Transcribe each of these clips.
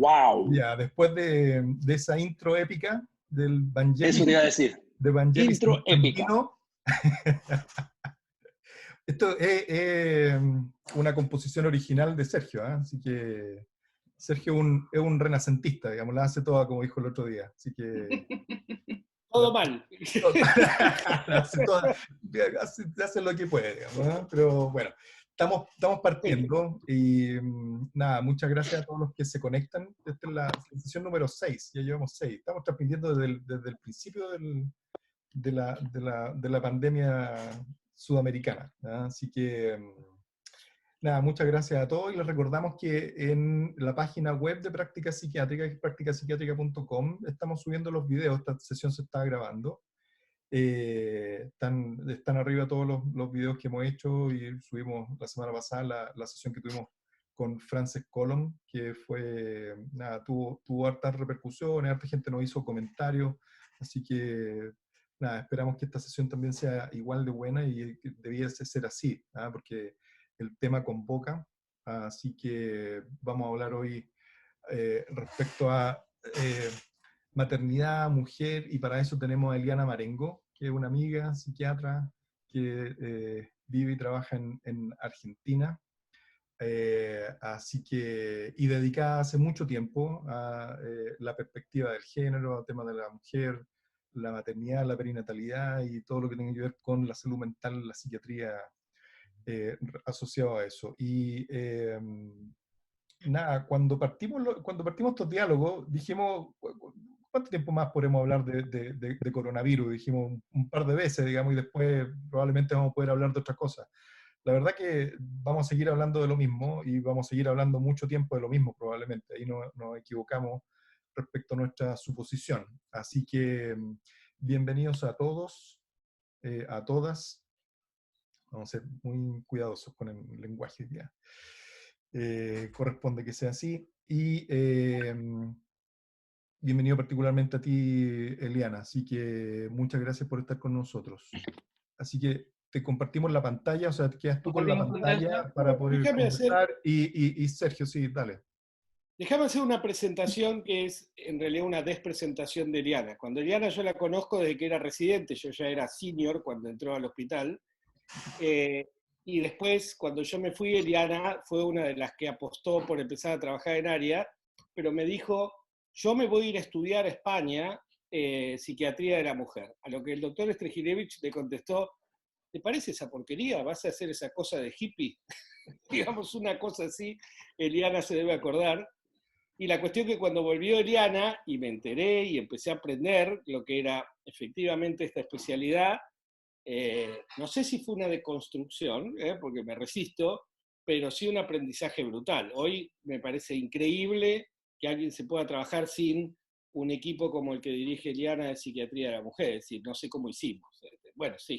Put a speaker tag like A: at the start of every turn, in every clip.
A: ¡Wow!
B: Ya, después de esa intro épica del
A: Eso te iba a decir.
B: de Vangelis
A: Intro épica.
B: Santino, esto es una composición original de Sergio, ¿eh? Así que Sergio es un renacentista, digamos, la hace toda, como dijo el otro día. Así que
A: Todo mal.
B: hace, toda, hace lo que puede, digamos, ¿no? Pero bueno, estamos partiendo y nada, muchas gracias a todos los que se conectan. Esta es la sesión número 6, ya llevamos 6. Estamos transmitiendo desde el principio de la pandemia sudamericana, ¿no? Así que nada, muchas gracias a todos y les recordamos que en la página web de Práctica Psiquiátrica, que es practicapsiquiatrica.com, estamos subiendo los videos, esta sesión se está grabando. Están arriba todos los videos que hemos hecho y subimos la semana pasada la sesión que tuvimos con Frances Colom, que fue, nada, tuvo hartas repercusiones, harta gente nos hizo comentarios, así que nada, esperamos que esta sesión también sea igual de buena y que debiese ser así, ¿ah? Porque el tema convoca, así que vamos a hablar hoy respecto a maternidad, mujer, y para eso tenemos a Eliana Marengo, que es una amiga psiquiatra que vive y trabaja en Argentina, así que, y dedicada hace mucho tiempo a la perspectiva del género, al tema de la mujer, la maternidad, la perinatalidad y todo lo que tiene que ver con la salud mental, la psiquiatría asociado a eso. Y nada, cuando partimos estos diálogos, dijimos, ¿cuánto tiempo más podemos hablar de coronavirus? Dijimos un par de veces, digamos, y después probablemente vamos a poder hablar de otras cosas. La verdad que vamos a seguir hablando de lo mismo y vamos a seguir hablando mucho tiempo de lo mismo probablemente. Ahí nos equivocamos respecto a nuestra suposición. Así que bienvenidos a todos, a todas. Vamos a ser muy cuidadosos con el lenguaje ya. Corresponde que sea así. Y bienvenido particularmente a ti, Eliana. Así que muchas gracias por estar con nosotros. Así que te compartimos la pantalla, o sea, te quedas tú con la
A: Compartimos
B: pantalla
A: pantalla.
B: para poder
A: Déjame hacer,
B: conversar. Y Sergio, sí, dale.
A: déjame hacer una presentación que es en realidad una despresentación de Eliana. Cuando Eliana yo la conozco desde que era residente, yo ya era senior cuando entró al hospital. Y después, cuando yo me fui, Eliana fue una de las que apostó por empezar a trabajar en área, pero me dijo, yo me voy a ir a estudiar a España psiquiatría de la mujer. A lo que el doctor Strejirevich le contestó, ¿te parece esa porquería? ¿Vas a hacer esa cosa de hippie? Digamos, una cosa así, Eliana se debe acordar. Y la cuestión que cuando volvió Eliana, y me enteré y empecé a aprender lo que era efectivamente esta especialidad, no sé si fue una deconstrucción, porque me resisto, pero sí un aprendizaje brutal. Hoy me parece increíble que alguien se pueda trabajar sin un equipo como el que dirige Eliana de Psiquiatría de la Mujer, es decir, no sé cómo hicimos. Bueno, sí,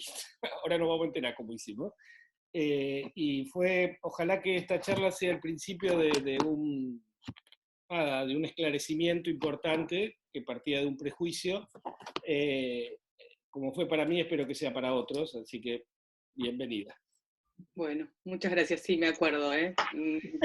A: ahora nos vamos a enterar cómo hicimos. Y fue, ojalá que esta charla sea el principio de un esclarecimiento importante que partía de un prejuicio. Como fue para mí, espero que sea para otros, así que bienvenida.
C: Bueno, muchas gracias, sí, me acuerdo, ¿eh?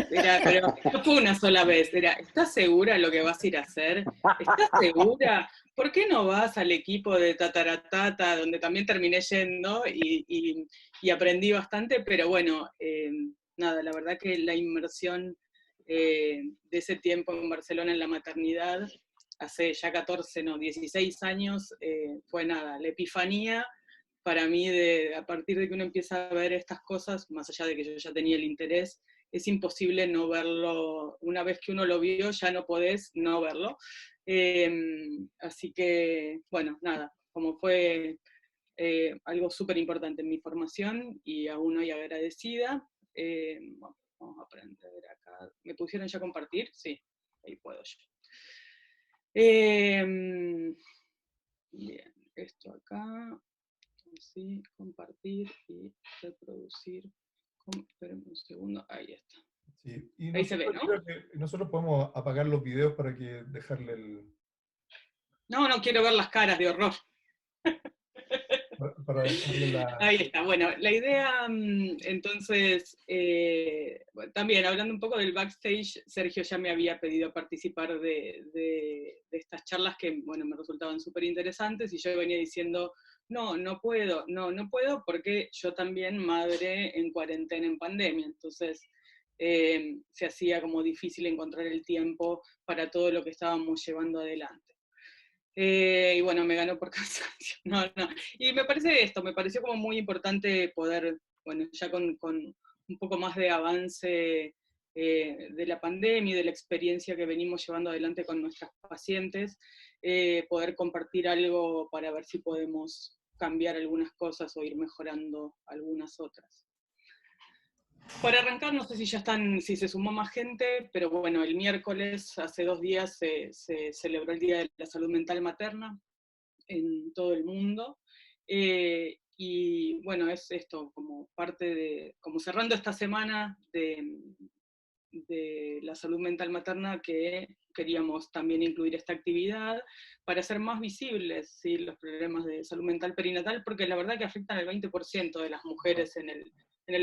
C: Pero no fue una sola vez, ¿estás segura lo que vas a ir a hacer? ¿Estás segura? ¿Por qué no vas al equipo de Tataratata, donde también terminé yendo y aprendí bastante? Pero bueno, nada, la verdad que la inmersión de ese tiempo en Barcelona en la maternidad, hace ya 16 años, fue nada, la epifanía para mí, a partir de que uno empieza a ver estas cosas, más allá de que yo ya tenía el interés, es imposible no verlo. Una vez que uno lo vio, ya no podés no verlo. Así que, bueno, nada, como fue algo súper importante en mi formación y aún hoy agradecida. Bueno, vamos a aprender acá. ¿Me pusieron ya a compartir? Sí, ahí puedo yo. Bien, esto acá. Sí, compartir y reproducir. Esperen un segundo, ahí está.
B: Sí. Y
C: ahí se ve, ¿no?
B: Creo que nosotros podemos apagar los videos para que dejarle el...
C: No quiero ver las caras de horror.
B: para dejarle la...
C: Ahí está. Bueno, la idea, entonces, bueno, también hablando un poco del backstage, Sergio ya me había pedido participar de estas charlas que, bueno, me resultaban súper interesantes, y yo venía diciendo, no puedo porque yo también madre en cuarentena en pandemia, entonces se hacía como difícil encontrar el tiempo para todo lo que estábamos llevando adelante. Y bueno, me ganó por cansancio. No. Y me pareció como muy importante poder, bueno, ya con un poco más de avance de la pandemia y de la experiencia que venimos llevando adelante con nuestras pacientes, poder compartir algo para ver si podemos cambiar algunas cosas o ir mejorando algunas otras. Para arrancar, no sé si se sumó más gente, pero bueno, el miércoles, hace 2 días, se celebró el Día de la Salud Mental Materna en todo el mundo. Y bueno, es esto como parte de, como cerrando esta semana de la salud mental materna, que queríamos también incluir esta actividad para hacer más visibles, ¿sí?, los problemas de salud mental perinatal, porque la verdad que afectan al 20% de las mujeres en el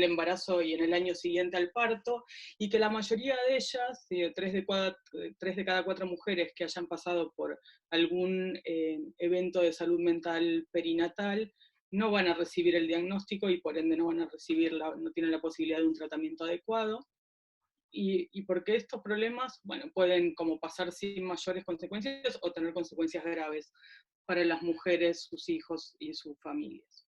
C: embarazo y en el año siguiente al parto, y que la mayoría de ellas, ¿sí?, 3 de cada 4 mujeres que hayan pasado por algún evento de salud mental perinatal, no van a recibir el diagnóstico y por ende no van a recibir, no tienen la posibilidad de un tratamiento adecuado. Y porque estos problemas, bueno, pueden como pasar sin mayores consecuencias o tener consecuencias graves para las mujeres, sus hijos y sus familias.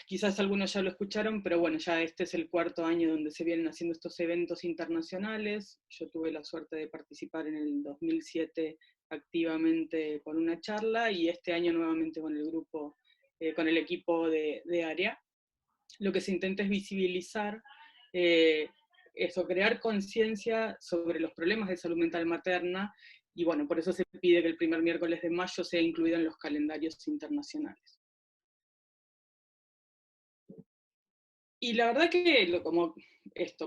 C: Quizás algunos ya lo escucharon, pero bueno, ya este es el 4.º año donde se vienen haciendo estos eventos internacionales. Yo tuve la suerte de participar en el 2007 activamente con una charla, y este año nuevamente con el grupo, con el equipo de área. Lo que se intenta es visibilizar crear conciencia sobre los problemas de salud mental materna, y bueno, por eso se pide que el primer miércoles de mayo sea incluido en los calendarios internacionales. Y la verdad que,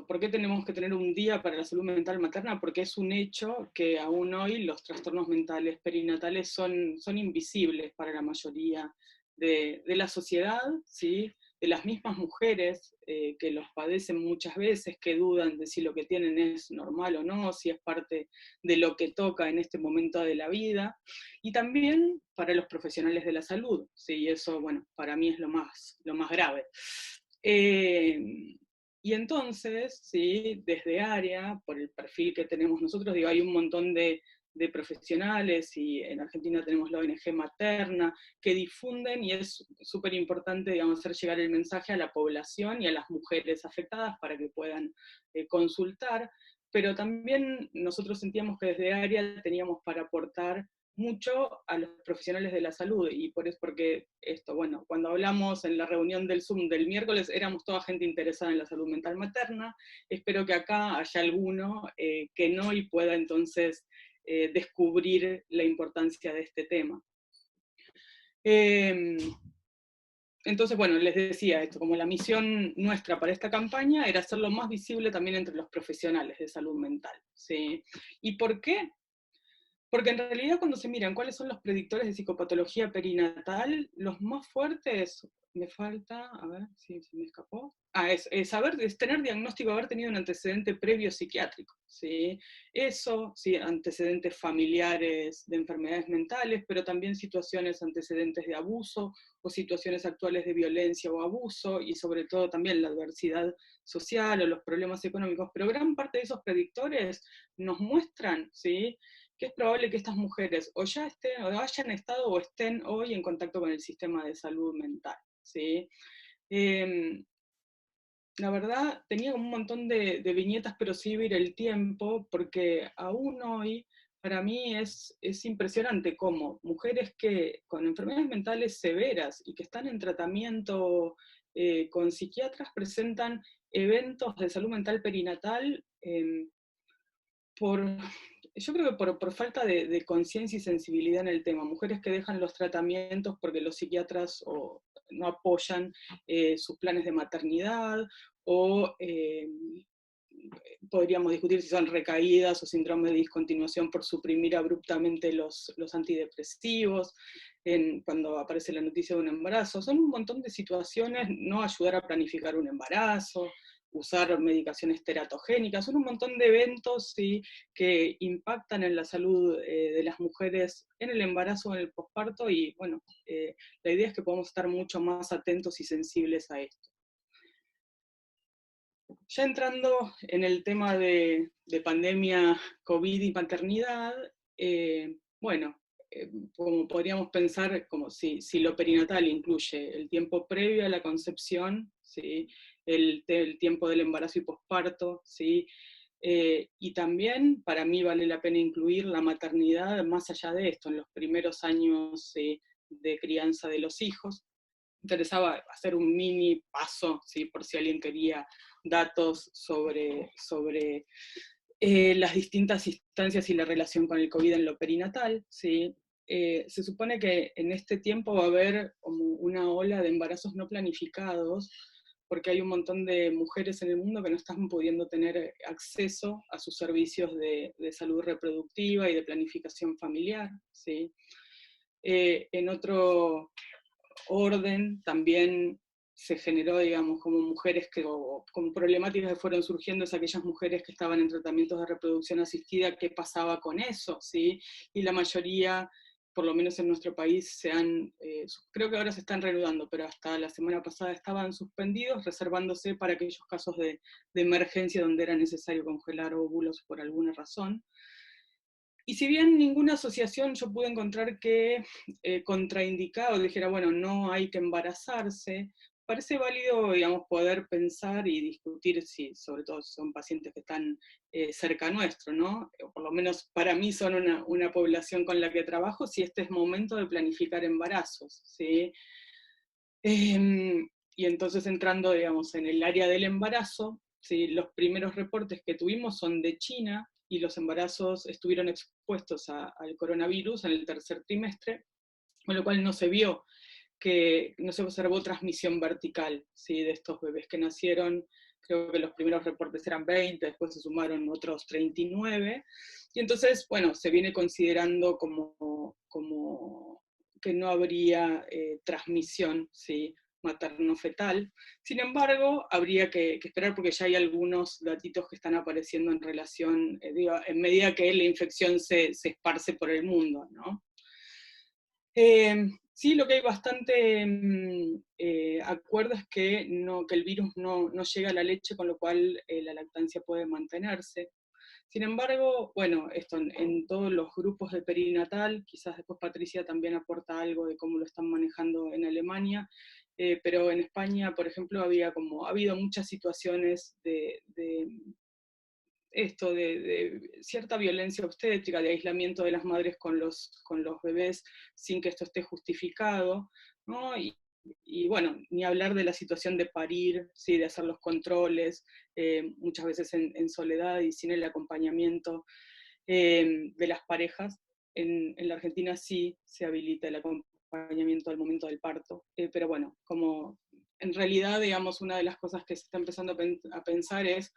C: ¿por qué tenemos que tener un día para la salud mental materna? Porque es un hecho que aún hoy los trastornos mentales perinatales son invisibles para la mayoría de la sociedad, ¿sí?, de las mismas mujeres que los padecen muchas veces, que dudan de si lo que tienen es normal o no, si es parte de lo que toca en este momento de la vida, y también para los profesionales de la salud, ¿sí?, y eso, bueno, para mí es lo más grave. Y entonces, ¿sí?, desde área, por el perfil que tenemos nosotros, digo, hay un montón de profesionales, y en Argentina tenemos la ONG Materna, que difunden, y es súper importante, digamos, hacer llegar el mensaje a la población y a las mujeres afectadas para que puedan consultar, pero también nosotros sentíamos que desde área teníamos para aportar mucho a los profesionales de la salud, y porque esto, bueno, cuando hablamos en la reunión del Zoom del miércoles, éramos toda gente interesada en la salud mental materna. Espero que acá haya alguno que no, y pueda entonces descubrir la importancia de este tema. Entonces, bueno, les decía esto, como la misión nuestra para esta campaña era hacerlo más visible también entre los profesionales de salud mental, ¿sí? ¿Y por qué? Porque en realidad, cuando se miran cuáles son los predictores de psicopatología perinatal, los más fuertes, me falta, a ver si se me escapó, es tener diagnóstico, haber tenido un antecedente previo psiquiátrico, ¿sí? Eso, sí, antecedentes familiares de enfermedades mentales, pero también antecedentes de abuso, o situaciones actuales de violencia o abuso, y sobre todo también la adversidad social o los problemas económicos. Pero gran parte de esos predictores nos muestran, ¿sí?, que es probable que estas mujeres o ya estén, o hayan estado, o estén hoy en contacto con el sistema de salud mental, ¿sí? La verdad, tenía un montón de viñetas, pero sí ir el tiempo, porque aún hoy, para mí es impresionante cómo mujeres que con enfermedades mentales severas y que están en tratamiento con psiquiatras presentan eventos de salud mental perinatal yo creo que por falta de conciencia y sensibilidad en el tema. Mujeres que dejan los tratamientos porque los psiquiatras no apoyan sus planes de maternidad, o podríamos discutir si son recaídas o síndrome de discontinuación por suprimir abruptamente los antidepresivos, cuando aparece la noticia de un embarazo. Son un montón de situaciones, no ayudar a planificar un embarazo, usar medicaciones teratogénicas, son un montón de eventos, ¿sí?, que impactan en la salud de las mujeres en el embarazo o en el posparto, y bueno, la idea es que podamos estar mucho más atentos y sensibles a esto. Ya entrando en el tema de pandemia, COVID y maternidad, bueno, como podríamos pensar, como si lo perinatal incluye el tiempo previo a la concepción, ¿sí?, el tiempo del embarazo y posparto, ¿sí?, y también para mí vale la pena incluir la maternidad más allá de esto, en los primeros años, ¿sí?, de crianza de los hijos. Interesaba hacer un mini paso, ¿sí?, por si alguien quería datos sobre las distintas instancias y la relación con el COVID en lo perinatal, ¿sí? Se supone que en este tiempo va a haber como una ola de embarazos no planificados, porque hay un montón de mujeres en el mundo que no están pudiendo tener acceso a sus servicios de salud reproductiva y de planificación familiar, ¿sí? En otro orden también se generó, digamos, como mujeres como problemáticas que fueron surgiendo, es aquellas mujeres que estaban en tratamientos de reproducción asistida, qué pasaba con eso, ¿sí? Y la mayoría, por lo menos en nuestro país, creo que ahora se están reanudando, pero hasta la semana pasada estaban suspendidos, reservándose para aquellos casos de emergencia donde era necesario congelar óvulos por alguna razón. Y si bien ninguna asociación yo pude encontrar que contraindicaba o dijera, bueno, no hay que embarazarse, parece válido, digamos, poder pensar y discutir si, sobre todo si son pacientes que están cerca nuestro, ¿no? O por lo menos para mí son una población con la que trabajo, si este es momento de planificar embarazos, ¿sí? Y entonces entrando, digamos, en el área del embarazo, ¿sí?, los primeros reportes que tuvimos son de China, y los embarazos estuvieron expuestos al coronavirus en el tercer trimestre, con lo cual no se observó transmisión vertical, ¿sí?, de estos bebés que nacieron. Creo que los primeros reportes eran 20, después se sumaron otros 39, y entonces, bueno, se viene considerando como que no habría transmisión, ¿sí?, materno-fetal. Sin embargo, habría que esperar porque ya hay algunos datitos que están apareciendo en relación, en medida que la infección se esparce por el mundo, ¿no? Sí, lo que hay bastante acuerdo es que el virus no llega a la leche, con lo cual la lactancia puede mantenerse. Sin embargo, bueno, esto en todos los grupos de perinatal, quizás después Patricia también aporta algo de cómo lo están manejando en Alemania, pero en España, por ejemplo, ha habido muchas situaciones de cierta violencia obstétrica, de aislamiento de las madres con los bebés sin que esto esté justificado, ¿no? Y bueno, ni hablar de la situación de parir, ¿sí?, de hacer los controles, muchas veces en soledad y sin el acompañamiento de las parejas. En la Argentina sí se habilita el acompañamiento al momento del parto, pero bueno, como en realidad, digamos, una de las cosas que se está empezando a pensar es,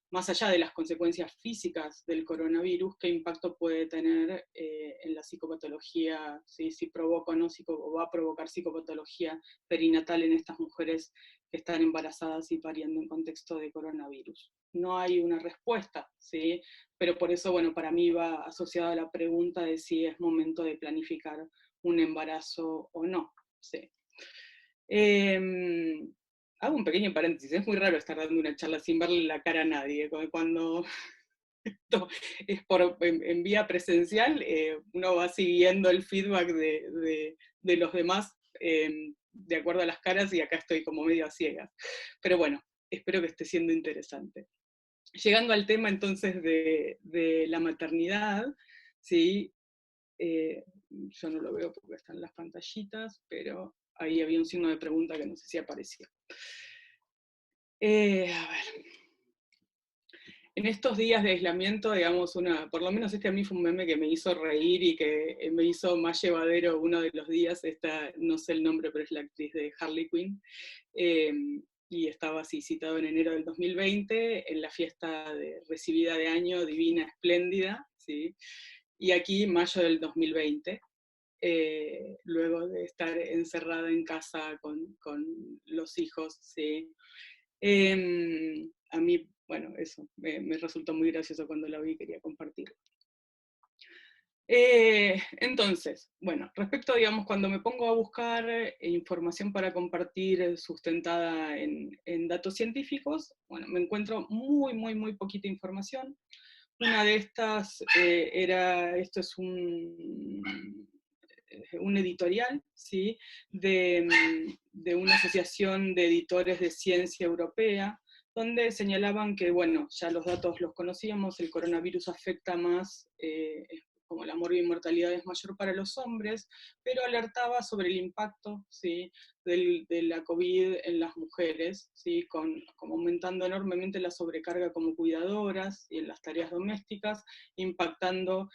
C: más allá de las consecuencias físicas del coronavirus, qué impacto puede tener en la psicopatología, ¿sí?, si provoca o no o va a provocar psicopatología perinatal en estas mujeres que están embarazadas y pariendo en contexto de coronavirus. No hay una respuesta, ¿sí?, pero por eso, bueno, para mí va asociada a la pregunta de si es momento de planificar un embarazo o no, ¿sí? Hago un pequeño paréntesis, es muy raro estar dando una charla sin verle la cara a nadie, como cuando esto es en vía presencial, uno va siguiendo el feedback de los demás de acuerdo a las caras, y acá estoy como medio a ciegas. Pero bueno, espero que esté siendo interesante. Llegando al tema entonces de la maternidad, ¿sí? Yo no lo veo porque están las pantallitas, pero ahí había un signo de pregunta que no sé si apareció. A ver. En estos días de aislamiento, digamos, por lo menos a mí fue un meme que me hizo reír y que me hizo más llevadero uno de los días, no sé el nombre, pero es la actriz de Harley Quinn, y estaba así citado en enero del 2020, en la fiesta de recibida de año, divina, espléndida, ¿sí? Y aquí, mayo del 2020, luego de estar encerrada en casa con los hijos, ¿sí? A mí, bueno, eso, me resultó muy gracioso cuando lo vi y quería compartir. Entonces, bueno, respecto, digamos, cuando me pongo a buscar información para compartir sustentada en datos científicos, bueno, me encuentro muy poquita información. Una de estas esto es un editorial, ¿sí? De una asociación de editores de ciencia europea, donde señalaban que, bueno, ya los datos los conocíamos, el coronavirus afecta más, como la mortalidad es mayor para los hombres, pero alertaba sobre el impacto, ¿sí? de la COVID en las mujeres, ¿sí? Como aumentando enormemente la sobrecarga como cuidadoras y en las tareas domésticas, impactando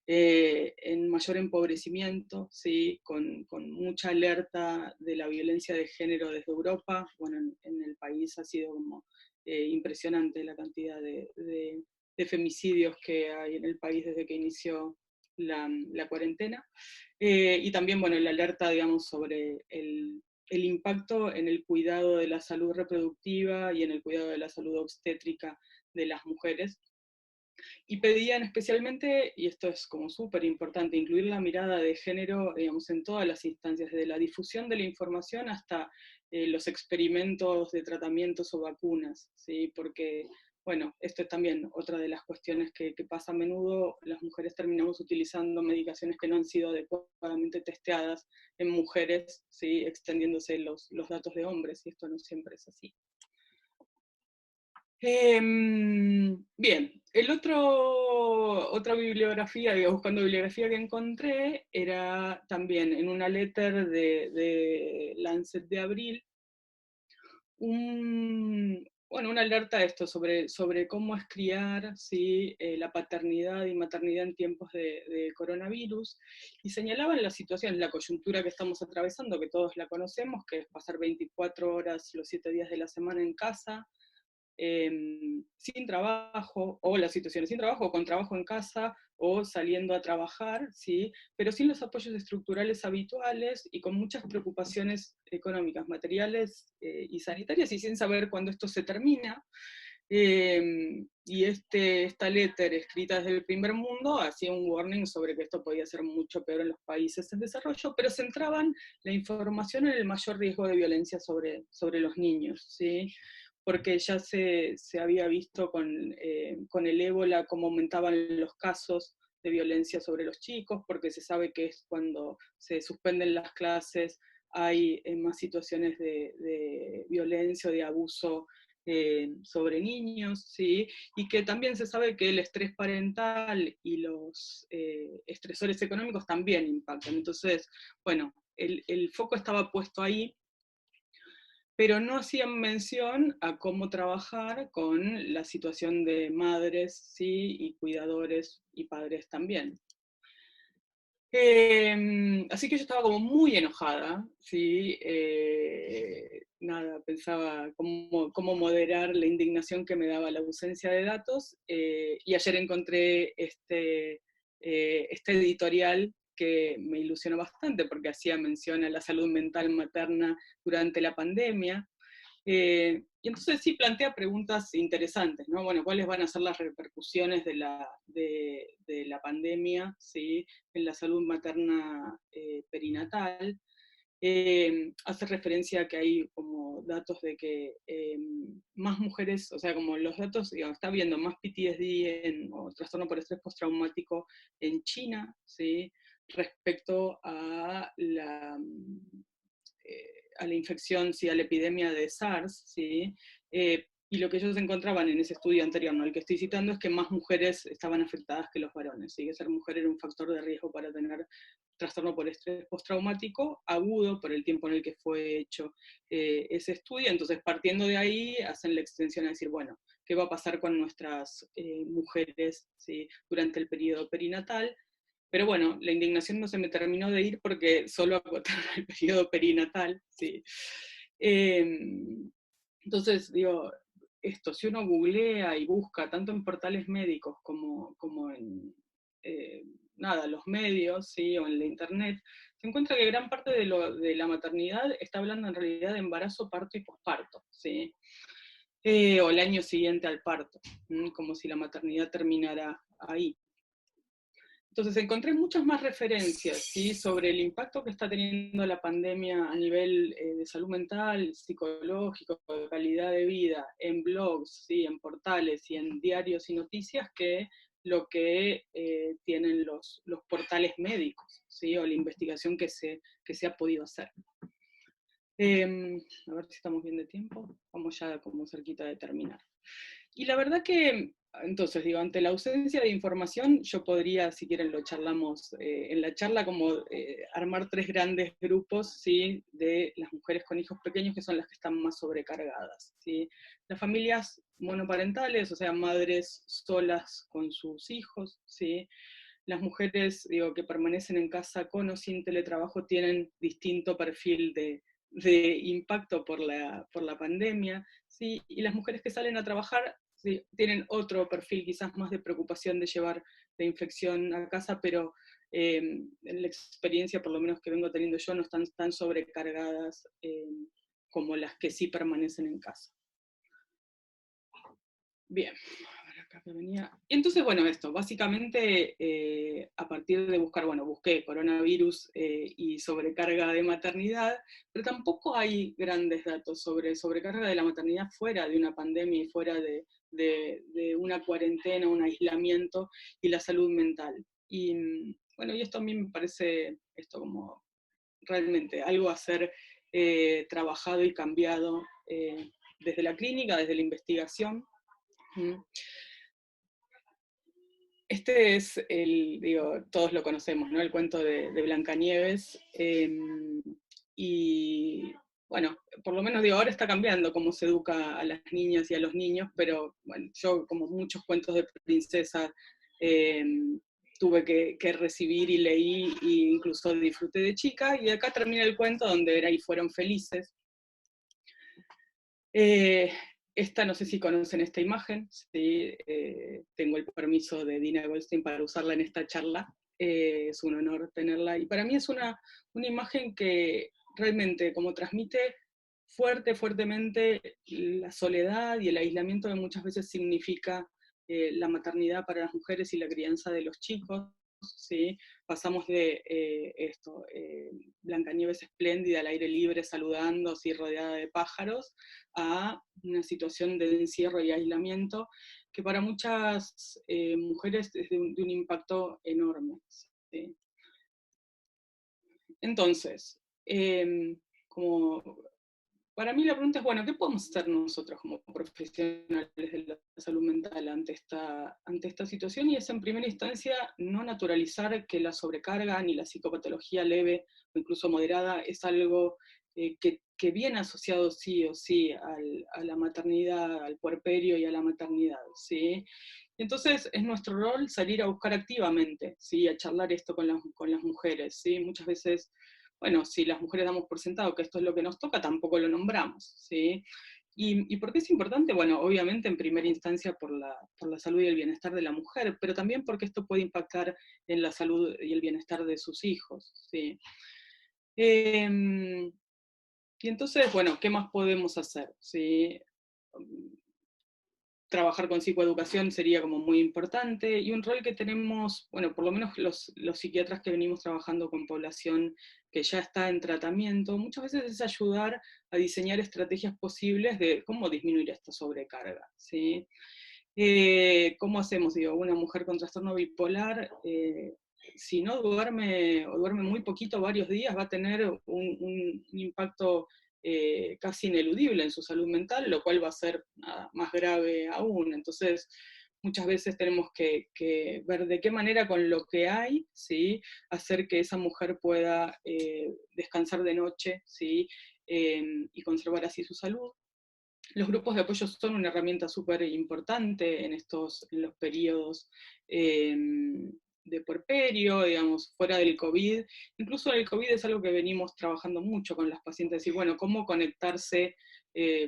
C: en mayor empobrecimiento, ¿sí? Con mucha alerta de la violencia de género desde Europa. Bueno, en el país ha sido como impresionante la cantidad de femicidios que hay en el país desde que inició la cuarentena. Y también, bueno, la alerta, digamos, sobre el impacto en el cuidado de la salud reproductiva y en el cuidado de la salud obstétrica de las mujeres. Y pedían especialmente, y esto es como súper importante, incluir la mirada de género, digamos, en todas las instancias, desde la difusión de la información hasta los experimentos de tratamientos o vacunas, ¿sí? Porque, bueno, esto es también otra de las cuestiones que pasa a menudo, las mujeres terminamos utilizando medicaciones que no han sido adecuadamente testeadas en mujeres, ¿sí? Extendiéndose los datos de hombres, y esto no siempre es así. Bien, otra bibliografía, buscando bibliografía que encontré, era también en una letter de Lancet de abril, una alerta a esto sobre cómo es criar, ¿sí? La paternidad y maternidad en tiempos de coronavirus, y señalaban la situación, la coyuntura que estamos atravesando, que todos la conocemos, que es pasar 24 horas los 7 días de la semana en casa, sin trabajo, o las situaciones sin trabajo, o con trabajo en casa, o saliendo a trabajar, ¿sí? Pero sin los apoyos estructurales habituales y con muchas preocupaciones económicas, materiales y sanitarias, y sin saber cuándo esto se termina. Y esta letter, escrita desde el primer mundo, hacía un warning sobre que esto podía ser mucho peor en los países en desarrollo, pero centraban la información en el mayor riesgo de violencia sobre los niños, ¿sí? Porque ya se había visto con el ébola cómo aumentaban los casos de violencia sobre los chicos, porque se sabe que es cuando se suspenden las clases, hay más situaciones de violencia o de abuso sobre niños, ¿sí? Y que también se sabe que el estrés parental y los estresores económicos también impactan. Entonces, bueno, el foco estaba puesto ahí, pero no hacían mención a cómo trabajar con la situación de madres, ¿sí? Y cuidadores y padres también. Así que yo estaba como muy enojada, ¿sí? Nada, pensaba cómo moderar la indignación que me daba la ausencia de datos, y ayer encontré este editorial que me ilusionó bastante porque hacía mención a la salud mental materna durante la pandemia. Y entonces sí plantea preguntas interesantes, ¿no? Bueno, ¿cuáles van a ser las repercusiones de la pandemia, ¿sí? En la salud materna perinatal? Hace referencia a que hay como datos de que más mujeres, o sea, como los datos, digamos, está habiendo más PTSD o trastorno por estrés postraumático en China, ¿sí? Respecto a a la infección, ¿sí? A la epidemia de SARS, ¿sí? Y lo que ellos encontraban en ese estudio anterior, ¿no? El que estoy citando, es que más mujeres estaban afectadas que los varones, ¿sí? Que ser mujer era un factor de riesgo para tener trastorno por estrés postraumático agudo por el tiempo en el que fue hecho ese estudio. Entonces, partiendo de ahí, hacen la extensión a decir, bueno, ¿qué va a pasar con nuestras mujeres, ¿sí? Durante el periodo perinatal? Pero bueno, la indignación no se me terminó de ir porque solo acotaron el periodo perinatal, ¿sí? Entonces, digo, si uno googlea y busca, tanto en portales médicos como en los medios, ¿sí? O en la internet, se encuentra que gran parte de la maternidad está hablando en realidad de embarazo, parto y posparto, ¿sí? O el año siguiente al parto, como si la maternidad terminara ahí. Entonces encontré muchas más referencias, ¿sí? Sobre el impacto que está teniendo la pandemia a nivel de salud mental, psicológico, de calidad de vida, en blogs, ¿sí? En portales y en diarios y noticias, que lo que tienen los portales médicos, ¿sí? O la investigación que se ha podido hacer. A ver si estamos bien de tiempo, vamos ya como cerquita de terminar. Y la verdad que, entonces, digo, ante la ausencia de información, yo podría, si quieren lo charlamos en la charla, como armar 3 grandes grupos, ¿sí? De las mujeres con hijos pequeños, que son las que están más sobrecargadas, ¿sí? Las familias monoparentales, o sea, madres solas con sus hijos, ¿sí? Las mujeres, digo, que permanecen en casa con o sin teletrabajo tienen distinto perfil de impacto por la pandemia, ¿sí? Y las mujeres que salen a trabajar, ¿sí? Tienen otro perfil quizás más de preocupación de llevar la infección a casa, pero en la experiencia, por lo menos que vengo teniendo yo, no están tan sobrecargadas como las que sí permanecen en casa. Bien, a ver acá que venía. Y entonces, bueno, esto, básicamente a partir de buscar, bueno, busqué coronavirus y sobrecarga de maternidad, pero tampoco hay grandes datos sobre sobrecarga de la maternidad fuera de una pandemia y fuera de una cuarentena, un aislamiento y la salud mental. Y bueno, y esto a mí me parece esto como realmente algo a ser trabajado y cambiado desde la clínica, desde la investigación. Este es digo, todos lo conocemos, ¿no? El cuento de Blancanieves. Y bueno, por lo menos digo, ahora está cambiando cómo se educa a las niñas y a los niños, pero bueno, yo como muchos cuentos de princesa tuve que recibir y leí e incluso disfruté de chica, y acá termina el cuento donde era y fueron felices. Esta, no sé si conocen esta imagen, ¿sí? Tengo el permiso de Dina Goldstein para usarla en esta charla, es un honor tenerla, y para mí es una imagen que realmente como transmite fuertemente la soledad y el aislamiento que muchas veces significa la maternidad para las mujeres y la crianza de los chicos, ¿sí? Pasamos de Blancanieves espléndida al aire libre saludando, así rodeada de pájaros, a una situación de encierro y aislamiento que para muchas mujeres es de un impacto enorme, ¿sí? Entonces, como para mí la pregunta es, bueno, ¿qué podemos hacer nosotros como profesionales de la salud mental ante esta situación? Y es en primera instancia no naturalizar que la sobrecarga ni la psicopatología leve o incluso moderada es algo que viene asociado sí o sí a la maternidad, al puerperio y a la maternidad, ¿sí? Entonces es nuestro rol salir a buscar activamente, ¿sí? A charlar esto con las mujeres, ¿sí? Muchas veces, bueno, si las mujeres damos por sentado que esto es lo que nos toca, tampoco lo nombramos, ¿sí? ¿Y por qué es importante? Bueno, obviamente en primera instancia por la salud y el bienestar de la mujer, pero también porque esto puede impactar en la salud y el bienestar de sus hijos, ¿sí? Y entonces, bueno, ¿qué más podemos hacer? ¿Sí? Trabajar con psicoeducación sería como muy importante, y un rol que tenemos, bueno, por lo menos los psiquiatras que venimos trabajando con población que ya está en tratamiento, muchas veces es ayudar a diseñar estrategias posibles de cómo disminuir esta sobrecarga, ¿sí? ¿Cómo hacemos? Digo, una mujer con trastorno bipolar, si no duerme o duerme muy poquito varios días, va a tener un impacto casi ineludible en su salud mental, lo cual va a ser más grave aún. Entonces, muchas veces tenemos que ver de qué manera con lo que hay, ¿sí? Hacer que esa mujer pueda descansar de noche, ¿sí? Y conservar así su salud. Los grupos de apoyo son una herramienta súper importante en los periodos de puerperio, digamos, fuera del COVID. Incluso en el COVID es algo que venimos trabajando mucho con las pacientes, y bueno, cómo conectarse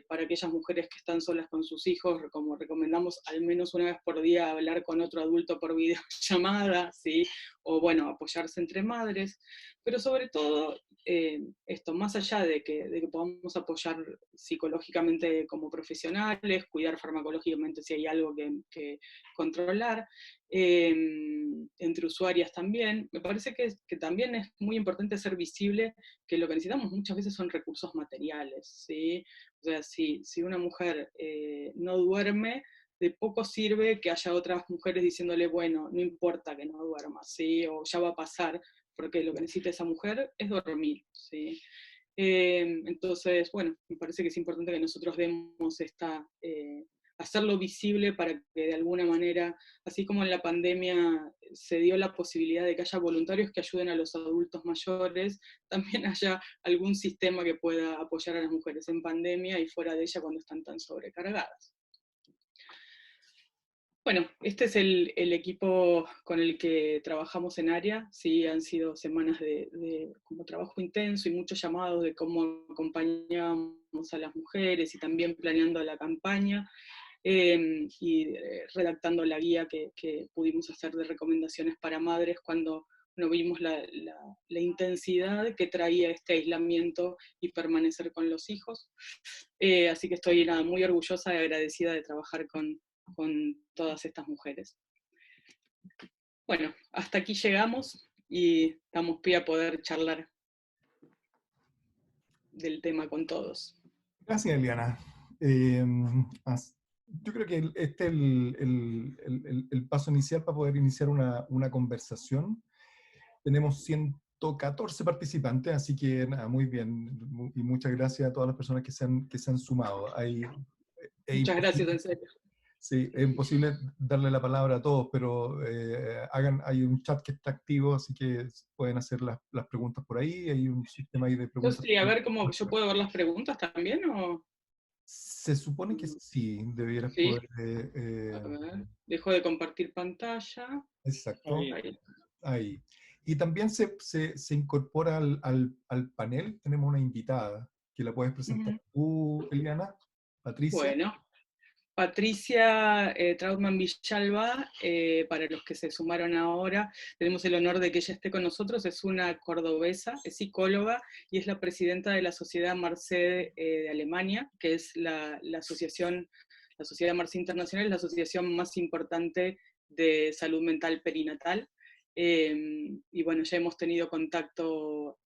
C: para aquellas mujeres que están solas con sus hijos, como recomendamos al menos una vez por día hablar con otro adulto por videollamada, ¿sí? O bueno, apoyarse entre madres, pero sobre todo esto, más allá de que podamos apoyar psicológicamente como profesionales, cuidar farmacológicamente si hay algo que controlar, entre usuarias también, me parece que también es muy importante hacer visible que lo que necesitamos muchas veces son recursos materiales, ¿sí? O sea, si una mujer no duerme, de poco sirve que haya otras mujeres diciéndole, bueno, no importa que no duerma, ¿sí? O ya va a pasar, porque lo que necesita esa mujer es dormir, ¿sí? Entonces, bueno, me parece que es importante que nosotros demos hacerlo visible para que de alguna manera, así como en la pandemia se dio la posibilidad de que haya voluntarios que ayuden a los adultos mayores, también haya algún sistema que pueda apoyar a las mujeres en pandemia y fuera de ella cuando están tan sobrecargadas. Bueno, este es el equipo con el que trabajamos en área, sí, han sido semanas de como trabajo intenso y muchos llamados de cómo acompañamos a las mujeres y también planeando la campaña y redactando la guía que pudimos hacer de recomendaciones para madres cuando no vimos la intensidad que traía este aislamiento y permanecer con los hijos. Así que estoy muy orgullosa y agradecida de trabajar con todas estas mujeres. Bueno, hasta aquí llegamos y damos pie a poder charlar del tema con todos.
B: Gracias, Eliana. Yo creo que este es el paso inicial para poder iniciar una conversación. Tenemos 114 participantes, así que nada, muy bien. Y muchas gracias a todas las personas que se han sumado.
C: Muchas gracias, en serio.
B: Sí, es imposible darle la palabra a todos, pero hay un chat que está activo, así que pueden hacer las preguntas por ahí. Hay un sistema ahí de preguntas.
C: Entonces, a ver cómo yo puedo ver las preguntas también, ¿o?
B: Se supone que sí, debieras
C: Sí.
B: poder...
C: A ver, dejo de compartir pantalla.
B: Exacto,
C: Ahí.
B: ahí. Y también se incorpora al panel, tenemos una invitada, que la puedes presentar tú, Eliana, Patricia.
C: Bueno, Patricia Trautmann Villalba, para los que se sumaron ahora, tenemos el honor de que ella esté con nosotros, es una cordobesa, es psicóloga y es la presidenta de la Sociedad Marcé de Alemania, que es la asociación, la Sociedad Marcé Internacional, es la asociación más importante de salud mental perinatal. Y bueno, ya hemos tenido contacto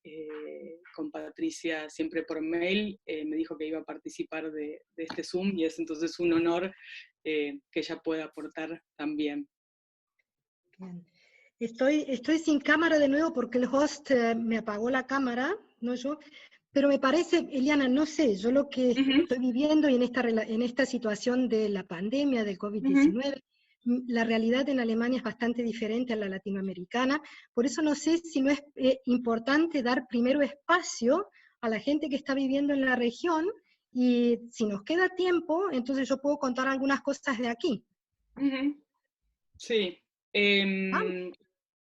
C: con Patricia siempre por mail, me dijo que iba a participar de este Zoom y es entonces un honor que ella pueda aportar también.
D: Bien. Estoy sin cámara de nuevo porque el host me apagó la cámara, no yo, pero me parece, Eliana, no sé, yo lo que estoy viviendo y en esta situación de la pandemia, del COVID-19, la realidad en Alemania es bastante diferente a la latinoamericana, por eso no sé si no es importante dar primero espacio a la gente que está viviendo en la región, y si nos queda tiempo, entonces yo puedo contar algunas cosas de aquí.
C: Sí.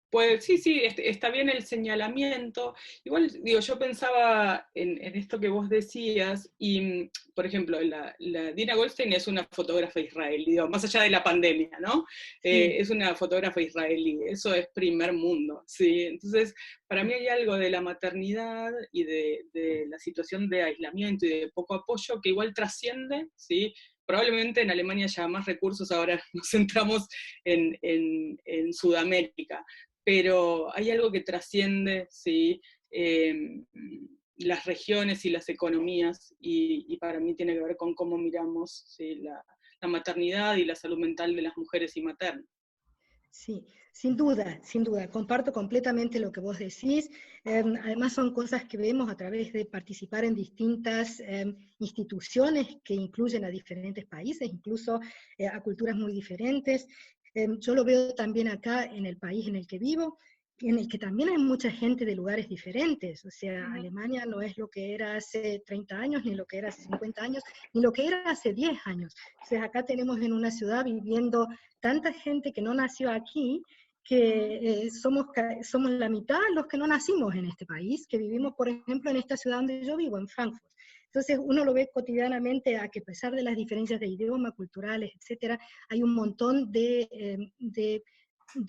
C: Pues sí, está bien el señalamiento. Igual, digo, yo pensaba en esto que vos decías, y, por ejemplo, la Dina Goldstein es una fotógrafa israelí, digo, más allá de la pandemia, ¿no? Sí. Es una fotógrafa israelí, eso es primer mundo, ¿sí? Entonces, para mí hay algo de la maternidad y de la situación de aislamiento y de poco apoyo que igual trasciende, ¿sí? Probablemente en Alemania haya más recursos, ahora nos centramos en Sudamérica, pero hay algo que trasciende, ¿sí? Las regiones y las economías, y para mí tiene que ver con cómo miramos, ¿sí? la maternidad y la salud mental de las mujeres y maternas.
D: Sí, sin duda, comparto completamente lo que vos decís. Además son cosas que vemos a través de participar en distintas instituciones que incluyen a diferentes países, incluso a culturas muy diferentes. Yo lo veo también acá en el país en el que vivo, en el que también hay mucha gente de lugares diferentes. O sea, Alemania no es lo que era hace 30 años, ni lo que era hace 50 años, ni lo que era hace 10 años. O sea, acá tenemos en una ciudad viviendo tanta gente que no nació aquí, que somos la mitad los que no nacimos en este país, que vivimos, por ejemplo, en esta ciudad donde yo vivo, en Frankfurt. Entonces uno lo ve cotidianamente a que a pesar de las diferencias de idioma, culturales, etcétera, hay un montón de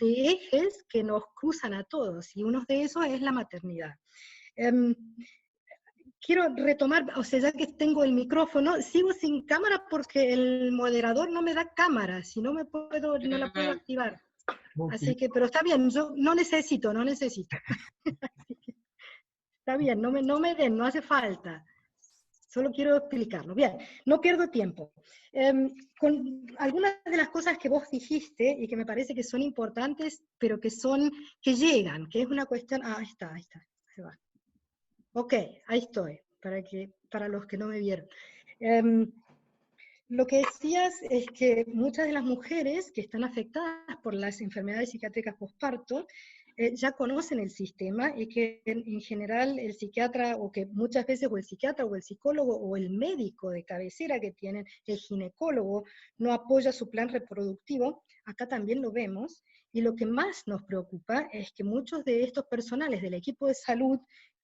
D: ejes que nos cruzan a todos, y uno de esos es la maternidad. Quiero retomar, o sea, ya que tengo el micrófono, sigo sin cámara porque el moderador no me da cámara, si no no la puedo activar. Así que, pero está bien, yo no necesito. Está bien, no me den, no hace falta. Solo quiero explicarlo. Bien, no pierdo tiempo. Con algunas de las cosas que vos dijiste y que me parece que son importantes, pero que llegan, que es una cuestión. Ahí está, ahí va. Ok, ahí estoy, para los que no me vieron. Lo que decías es que muchas de las mujeres que están afectadas por las enfermedades psiquiátricas postparto ya conocen el sistema, y que en general el psiquiatra, o que muchas veces o el psiquiatra o el psicólogo o el médico de cabecera que tienen, el ginecólogo, no apoya su plan reproductivo. Acá también lo vemos, y lo que más nos preocupa es que muchos de estos personales del equipo de salud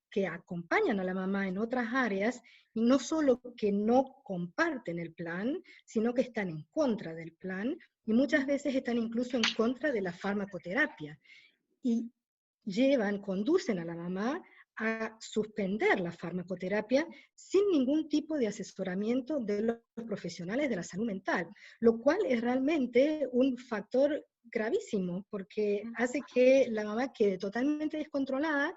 D: que acompañan a la mamá en otras áreas, y no solo que no comparten el plan, sino que están en contra del plan, y muchas veces están incluso en contra de la farmacoterapia, y conducen a la mamá a suspender la farmacoterapia sin ningún tipo de asesoramiento de los profesionales de la salud mental, lo cual es realmente un factor gravísimo, porque hace que la mamá quede totalmente descontrolada,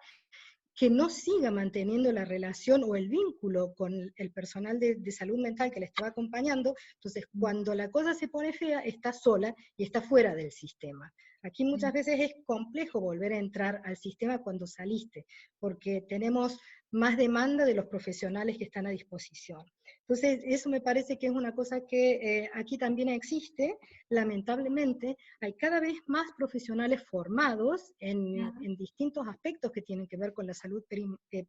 D: que no siga manteniendo la relación o el vínculo con el personal de salud mental que le estaba acompañando. Entonces, cuando la cosa se pone fea, está sola y está fuera del sistema. Aquí muchas veces es complejo volver a entrar al sistema cuando saliste, porque tenemos más demanda de los profesionales que están a disposición. Entonces, eso me parece que es una cosa que aquí también existe. Lamentablemente, hay cada vez más profesionales formados en distintos aspectos que tienen que ver con la salud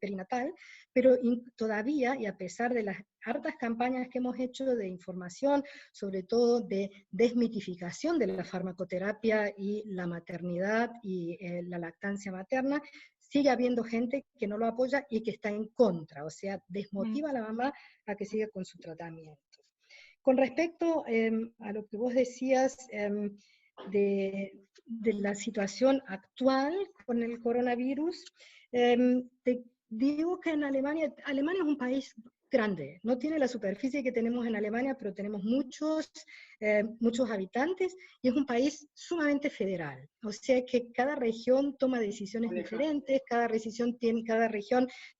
D: perinatal, pero todavía, y a pesar de las hartas campañas que hemos hecho de información, sobre todo de desmitificación de la farmacoterapia y la maternidad y la lactancia materna, sigue habiendo gente que no lo apoya y que está en contra, o sea, desmotiva a la mamá a que siga con su tratamiento. Con respecto a lo que vos decías de la situación actual con el coronavirus, te digo que en Alemania es un país grande, no tiene la superficie que tenemos en Alemania, pero tenemos muchos habitantes, y es un país sumamente federal, o sea que cada región toma decisiones diferentes, cada región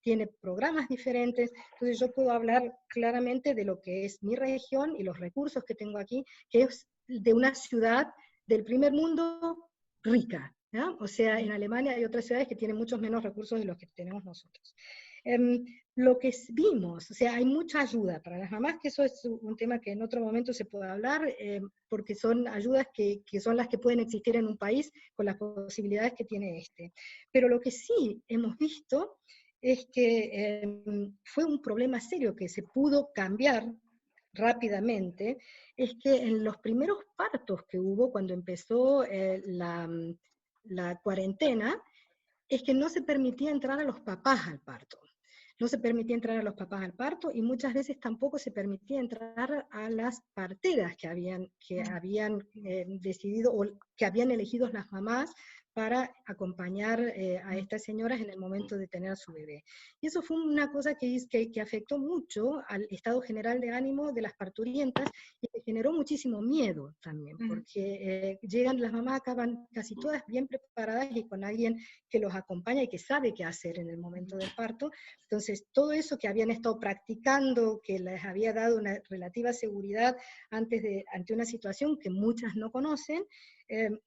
D: tiene programas diferentes. Entonces yo puedo hablar claramente de lo que es mi región y los recursos que tengo aquí, que es de una ciudad del primer mundo rica, ¿no? O sea, en Alemania hay otras ciudades que tienen muchos menos recursos de los que tenemos nosotros. Lo que vimos, o sea, hay mucha ayuda para las mamás, que eso es un tema que en otro momento se puede hablar, porque son ayudas que son las que pueden existir en un país con las posibilidades que tiene este. Pero lo que sí hemos visto es que fue un problema serio que se pudo cambiar rápidamente, es que en los primeros partos que hubo, cuando empezó la cuarentena, es que no se permitía entrar a los papás al parto. No se permitía entrar a los papás al parto, y muchas veces tampoco se permitía entrar a las parteras que habían decidido, o que habían elegido las mamás para acompañar a estas señoras en el momento de tener a su bebé. Y eso fue una cosa que afectó mucho al estado general de ánimo de las parturientas, y que generó muchísimo miedo también, porque llegan las mamás, acaban casi todas bien preparadas y con alguien que los acompaña y que sabe qué hacer en el momento del parto. Entonces, todo eso que habían estado practicando, que les había dado una relativa seguridad ante una situación que muchas no conocen,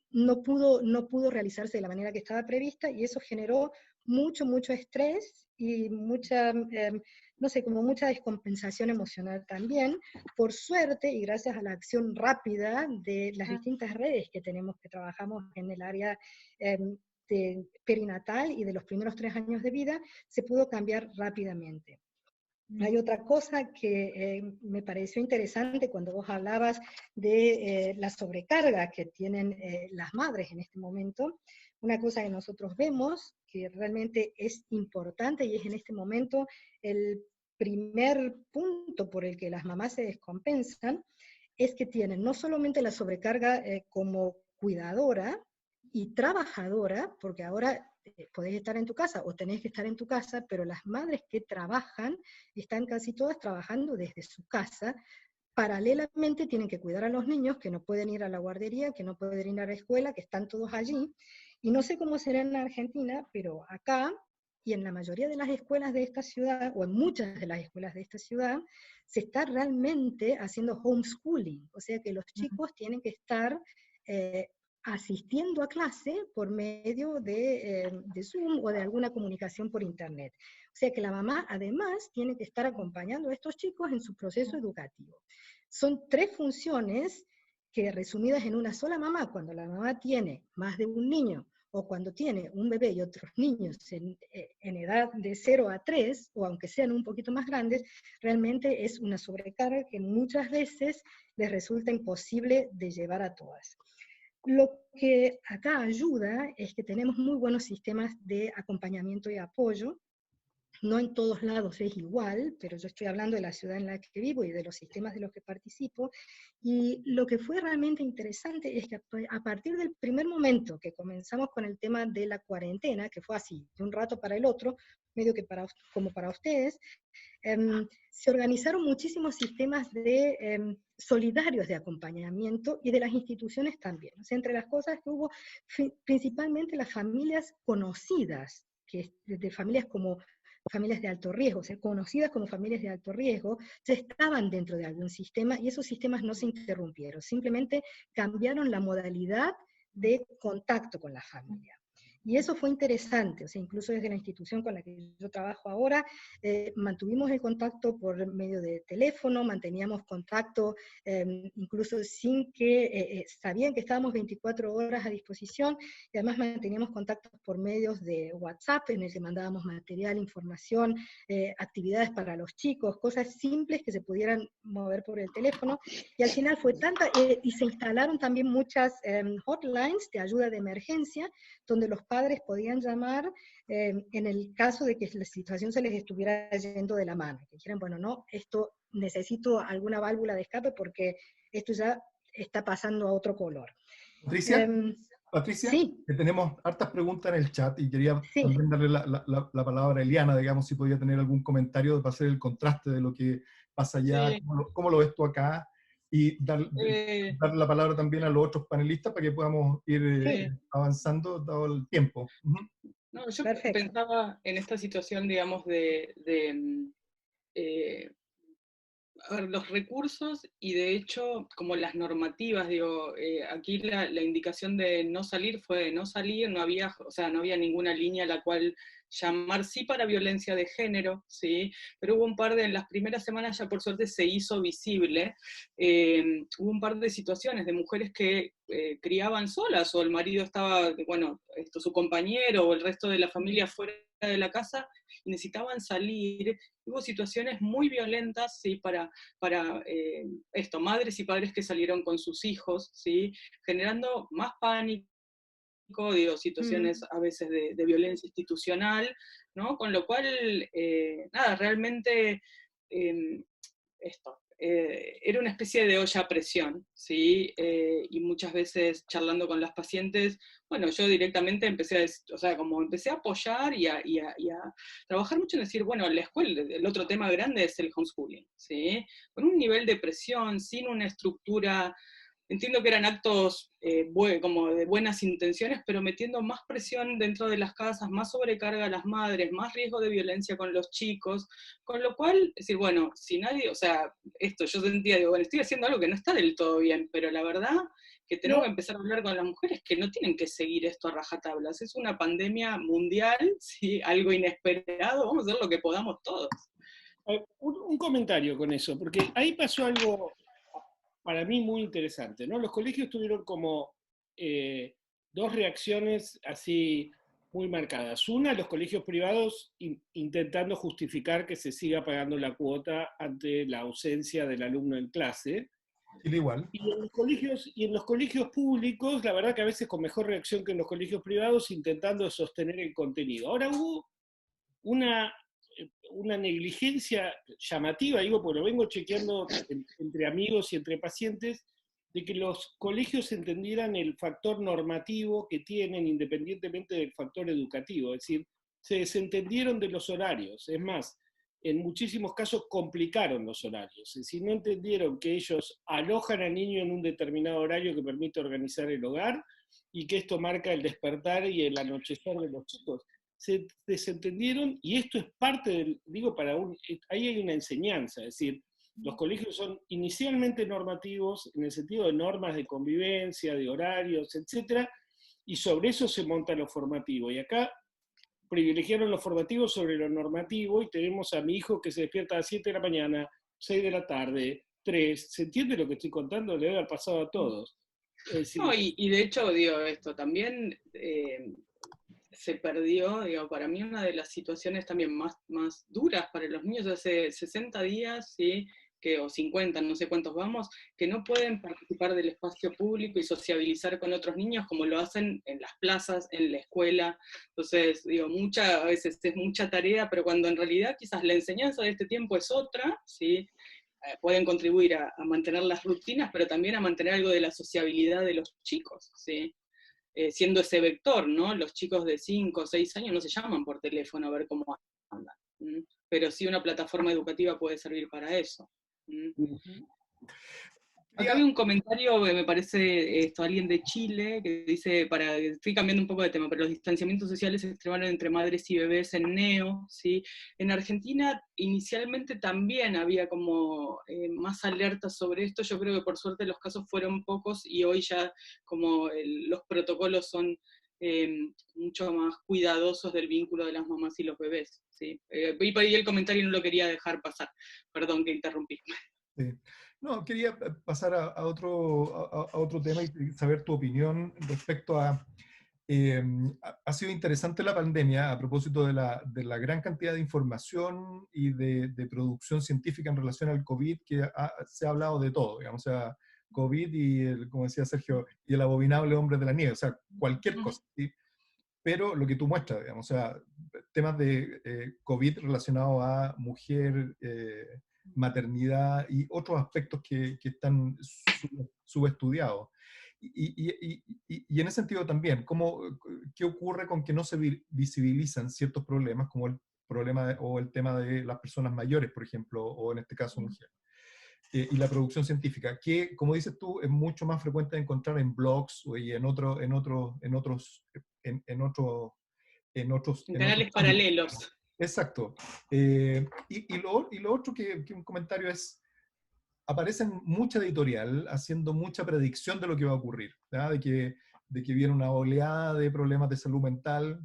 D: no pudo realizarse de la manera que estaba prevista, y eso generó mucho estrés y mucha, no sé, como mucha descompensación emocional también. Por suerte, y gracias a la acción rápida de las distintas redes que tenemos, que trabajamos en el área de perinatal y de los primeros 3 años de vida, se pudo cambiar rápidamente. Hay otra cosa que me pareció interesante cuando vos hablabas de la sobrecarga que tienen las madres en este momento. Una cosa que nosotros vemos que realmente es importante, y es en este momento el primer punto por el que las mamás se descompensan es que tienen no solamente la sobrecarga como cuidadora y trabajadora, porque ahora podés estar en tu casa o tenés que estar en tu casa, pero las madres que trabajan están casi todas trabajando desde su casa. Paralelamente tienen que cuidar a los niños que no pueden ir a la guardería, que no pueden ir a la escuela, que están todos allí. Y no sé cómo será en Argentina, pero acá y en la mayoría de las escuelas de esta ciudad, o en muchas de las escuelas de esta ciudad, se está realmente haciendo homeschooling. O sea que los chicos tienen que estar asistiendo a clase por medio de Zoom o de alguna comunicación por Internet. O sea que la mamá además tiene que estar acompañando a estos chicos en su proceso educativo. Son 3 funciones que resumidas en una sola mamá, cuando la mamá tiene más de un niño, o cuando tiene un bebé y otros niños en edad de 0 a 3, o aunque sean un poquito más grandes, realmente es una sobrecarga que muchas veces les resulta imposible de llevar a todas. Lo que acá ayuda es que tenemos muy buenos sistemas de acompañamiento y apoyo. No en todos lados es igual, pero yo estoy hablando de la ciudad en la que vivo y de los sistemas de los que participo, y lo que fue realmente interesante es que a partir del primer momento que comenzamos con el tema de la cuarentena, que fue así, de un rato para el otro, medio que como para ustedes, se organizaron muchísimos sistemas solidarios de acompañamiento y de las instituciones también. O sea, entre las cosas que hubo, principalmente las familias conocidas, que de familias como familias de alto riesgo, o sea, conocidas como familias de alto riesgo, ya estaban dentro de algún sistema y esos sistemas no se interrumpieron, simplemente cambiaron la modalidad de contacto con la familia. Y eso fue interesante, o sea, incluso desde la institución con la que yo trabajo ahora, mantuvimos el contacto por medio de teléfono, manteníamos contacto incluso sin que sabían que estábamos 24 horas a disposición, y además manteníamos contactos por medios de WhatsApp, en el que mandábamos material, información, actividades para los chicos, cosas simples que se pudieran mover por el teléfono, y al final fue tanta, y se instalaron también muchas hotlines de ayuda de emergencia, donde los padres podían llamar en el caso de que la situación se les estuviera yendo de la mano, que dijeran, bueno, no, esto necesito alguna válvula de escape porque esto ya está pasando a otro color.
B: Patricia,
D: sí.
B: que tenemos hartas preguntas en el chat y quería
D: sí.
B: también darle la palabra a Eliana, digamos, si podía tener algún comentario para hacer el contraste de lo que pasa allá,
C: Sí.
B: cómo lo ves tú acá, y darle la palabra también a los otros panelistas para que podamos ir avanzando dado el tiempo.
C: No, yo
D: Perfecto.
C: pensaba en esta situación, digamos, a ver, los recursos y de hecho como las normativas, digo, aquí la indicación de no salir fue de no salir, no había, o sea, no había ninguna línea a la cual llamar, sí para violencia de género, sí, pero hubo un par en las primeras semanas ya por suerte se hizo visible, hubo un par de situaciones de mujeres que criaban solas o el marido estaba, bueno, su compañero o el resto de la familia fuera de la casa y necesitaban salir. Hubo situaciones muy violentas, ¿sí? para madres y padres que salieron con sus hijos, ¿sí? Generando más pánico, digo, situaciones a veces de violencia institucional, ¿no? Con lo cual, nada, realmente era una especie de olla a presión, ¿sí? Y muchas veces charlando con las pacientes, bueno, yo directamente empecé a apoyar y a trabajar mucho en decir, bueno, la escuela, el otro tema grande es el homeschooling, ¿sí? Con un nivel de presión, sin una estructura. Entiendo que eran actos como de buenas intenciones, pero metiendo más presión dentro de las casas, más sobrecarga a las madres, más riesgo de violencia con los chicos, con lo cual, decir, bueno, si nadie, o sea, yo sentía, digo, bueno, estoy haciendo algo que no está del todo bien, pero la verdad que tenemos que empezar a hablar con las mujeres que no tienen que seguir esto a rajatablas, es una pandemia mundial, ¿sí? Algo inesperado, vamos a hacer lo que podamos todos.
A: Un comentario con eso, porque ahí pasó algo para mí muy interesante, ¿no? Los colegios tuvieron como 2 reacciones así muy marcadas. Una, los colegios privados intentando justificar que se siga pagando la cuota ante la ausencia del alumno en clase.
B: Igual.
A: Y en los colegios públicos, la verdad que a veces con mejor reacción que en los colegios privados, intentando sostener el contenido. Ahora hubo una una negligencia llamativa, digo, porque lo vengo chequeando entre amigos y entre pacientes, de que los colegios entendieran el factor normativo que tienen independientemente del factor educativo, es decir, se desentendieron de los horarios, es más, en muchísimos casos complicaron los horarios, es decir, no entendieron que ellos alojan al niño en un determinado horario que permite organizar el hogar y que esto marca el despertar y el anochecer de los chicos. Se desentendieron y esto es parte del, digo, ahí hay una enseñanza, es decir, los colegios son inicialmente normativos en el sentido de normas de convivencia, de horarios, etc. Y sobre eso se monta lo formativo. Y acá privilegiaron lo formativo sobre lo normativo y tenemos a mi hijo que se despierta a las 7 de la mañana, 6 de la tarde, 3. ¿Se entiende lo que estoy contando? Le debe haber pasado a todos. Es decir,
C: No, y de hecho, digo, esto también se perdió, digo, para mí una de las situaciones también más duras para los niños hace 60 días, ¿sí? O 50, no sé cuántos vamos, que no pueden participar del espacio público y sociabilizar con otros niños como lo hacen en las plazas, en la escuela. Entonces, digo, a veces es mucha tarea, pero cuando en realidad quizás la enseñanza de este tiempo es otra, ¿sí? Pueden contribuir a mantener las rutinas, pero también a mantener algo de la sociabilidad de los chicos, ¿sí? Siendo ese vector, ¿no? Los chicos de 5 o 6 años no se llaman por teléfono a ver cómo andan, pero sí una plataforma educativa puede servir para eso. Acá hay un comentario que me parece alguien de Chile que dice, estoy cambiando un poco de tema, pero los distanciamientos sociales se extremaron entre madres y bebés en Neo, ¿sí? En Argentina inicialmente también había como más alertas sobre esto, yo creo que por suerte los casos fueron pocos y hoy ya como los protocolos son mucho más cuidadosos del vínculo de las mamás y los bebés, ¿sí? Vi por ahí el comentario y no lo quería dejar pasar, perdón que interrumpí.
B: Sí. No, quería pasar a otro tema y saber tu opinión respecto a... ha sido interesante la pandemia a propósito de la gran cantidad de información y de producción científica en relación al COVID, que se ha hablado de todo, digamos, o sea, COVID y, como decía Sergio, y el abominable hombre de la nieve, o sea, cualquier cosa. ¿Sí? Pero lo que tú muestras, digamos, o sea, temas de COVID relacionados a mujer, maternidad y otros aspectos que están subestudiados. Y en ese sentido también, ¿qué ocurre con que no se visibilizan ciertos problemas, como el problema o el tema de las personas mayores, por ejemplo, o en este caso mujeres? Y la producción científica, que, como dices tú, es mucho más frecuente de encontrar en blogs y en otros
C: Canales paralelos.
B: Exacto. Y lo otro que un comentario es, aparece en mucha editorial haciendo mucha predicción de lo que va a ocurrir, ¿verdad? De que viene una oleada de problemas de salud mental.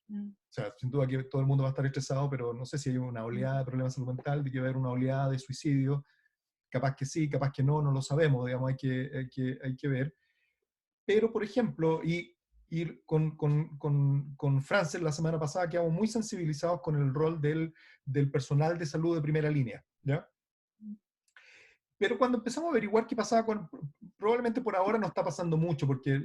B: O sea, sin duda que todo el mundo va a estar estresado, pero no sé si hay una oleada de problemas de salud mental, de que va a haber una oleada de suicidio. Capaz que sí, capaz que no lo sabemos, digamos, hay que ver. Pero, por ejemplo, y con Frances la semana pasada quedamos muy sensibilizados con el rol del personal de salud de primera línea, ¿ya? Pero cuando empezamos a averiguar qué pasaba probablemente por ahora no está pasando mucho, porque,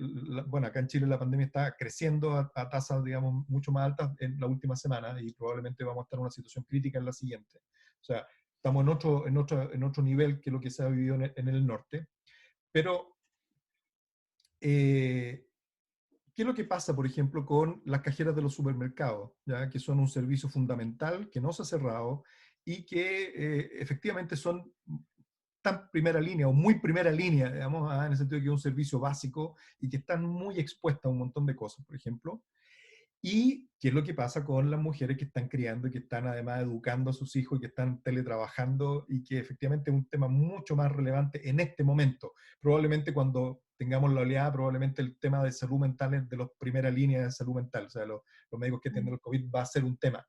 B: bueno, acá en Chile la pandemia está creciendo a tasas, digamos, mucho más altas en la última semana y probablemente vamos a estar en una situación crítica en la siguiente. O sea, estamos en otro nivel que lo que se ha vivido en el norte. Pero, ¿qué es lo que pasa, por ejemplo, con las cajeras de los supermercados? ¿Ya? Que son un servicio fundamental, que no se ha cerrado y que efectivamente son tan primera línea o muy primera línea, digamos, en el sentido de que es un servicio básico y que están muy expuestas a un montón de cosas, por ejemplo. Y qué es lo que pasa con las mujeres que están criando y que están además educando a sus hijos y que están teletrabajando y que efectivamente es un tema mucho más relevante en este momento. Probablemente cuando tengamos la oleada, probablemente el tema de salud mental es de las primeras líneas de salud mental, o sea, los médicos que atienden el COVID va a ser un tema.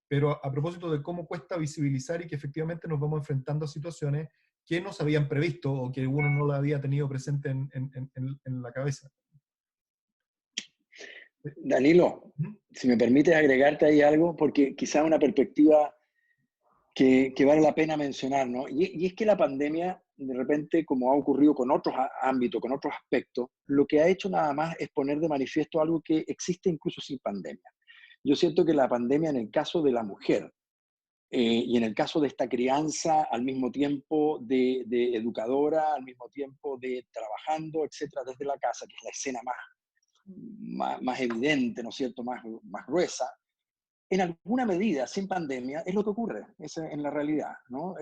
B: Pero a propósito de cómo cuesta visibilizar y que efectivamente nos vamos enfrentando a situaciones que no se habían previsto o que uno no lo había tenido presente en la cabeza.
E: Danilo, si me permites agregarte ahí algo, porque quizá una perspectiva que vale la pena mencionar, ¿no? Y es que la pandemia, de repente, como ha ocurrido con otros ámbitos, con otros aspectos, lo que ha hecho nada más es poner de manifiesto algo que existe incluso sin pandemia. Yo siento que la pandemia, en el caso de la mujer, y en el caso de esta crianza, al mismo tiempo de educadora, al mismo tiempo de trabajando, etcétera, desde la casa, que es la escena más evidente, ¿no es cierto?, más gruesa, en alguna medida, sin pandemia, es lo que ocurre, es en la realidad, ¿no?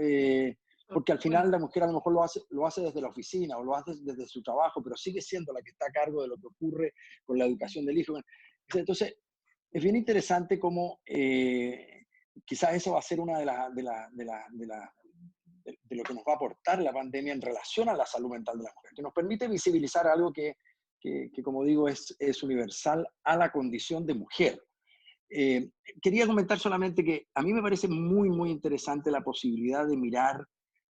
E: Porque al final la mujer a lo mejor lo hace desde la oficina o lo hace desde su trabajo, pero sigue siendo la que está a cargo de lo que ocurre con la educación del hijo. Entonces, es bien interesante cómo quizás eso va a ser una de lo que nos va a aportar la pandemia en relación a la salud mental de la mujer, que nos permite visibilizar algo que como digo, es universal a la condición de mujer. Quería comentar solamente que a mí me parece muy, muy interesante la posibilidad de mirar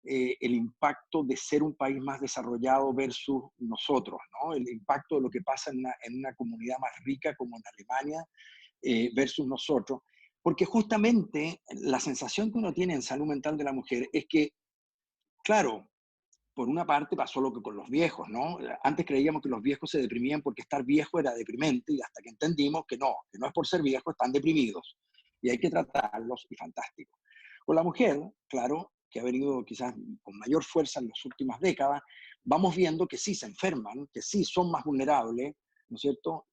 E: el impacto de ser un país más desarrollado versus nosotros, ¿no? El impacto de lo que pasa en una comunidad más rica como en Alemania versus nosotros, porque justamente la sensación que uno tiene en salud mental de la mujer es que, claro, por una parte pasó lo que con los viejos, ¿no? Antes creíamos que los viejos se deprimían porque estar viejo era deprimente y hasta que entendimos que no es por ser viejos, están deprimidos y hay que tratarlos y fantástico. Con la mujer, claro, que ha venido quizás con mayor fuerza en las últimas décadas, vamos viendo que sí se enferman, que sí son más vulnerables, ¿no es cierto?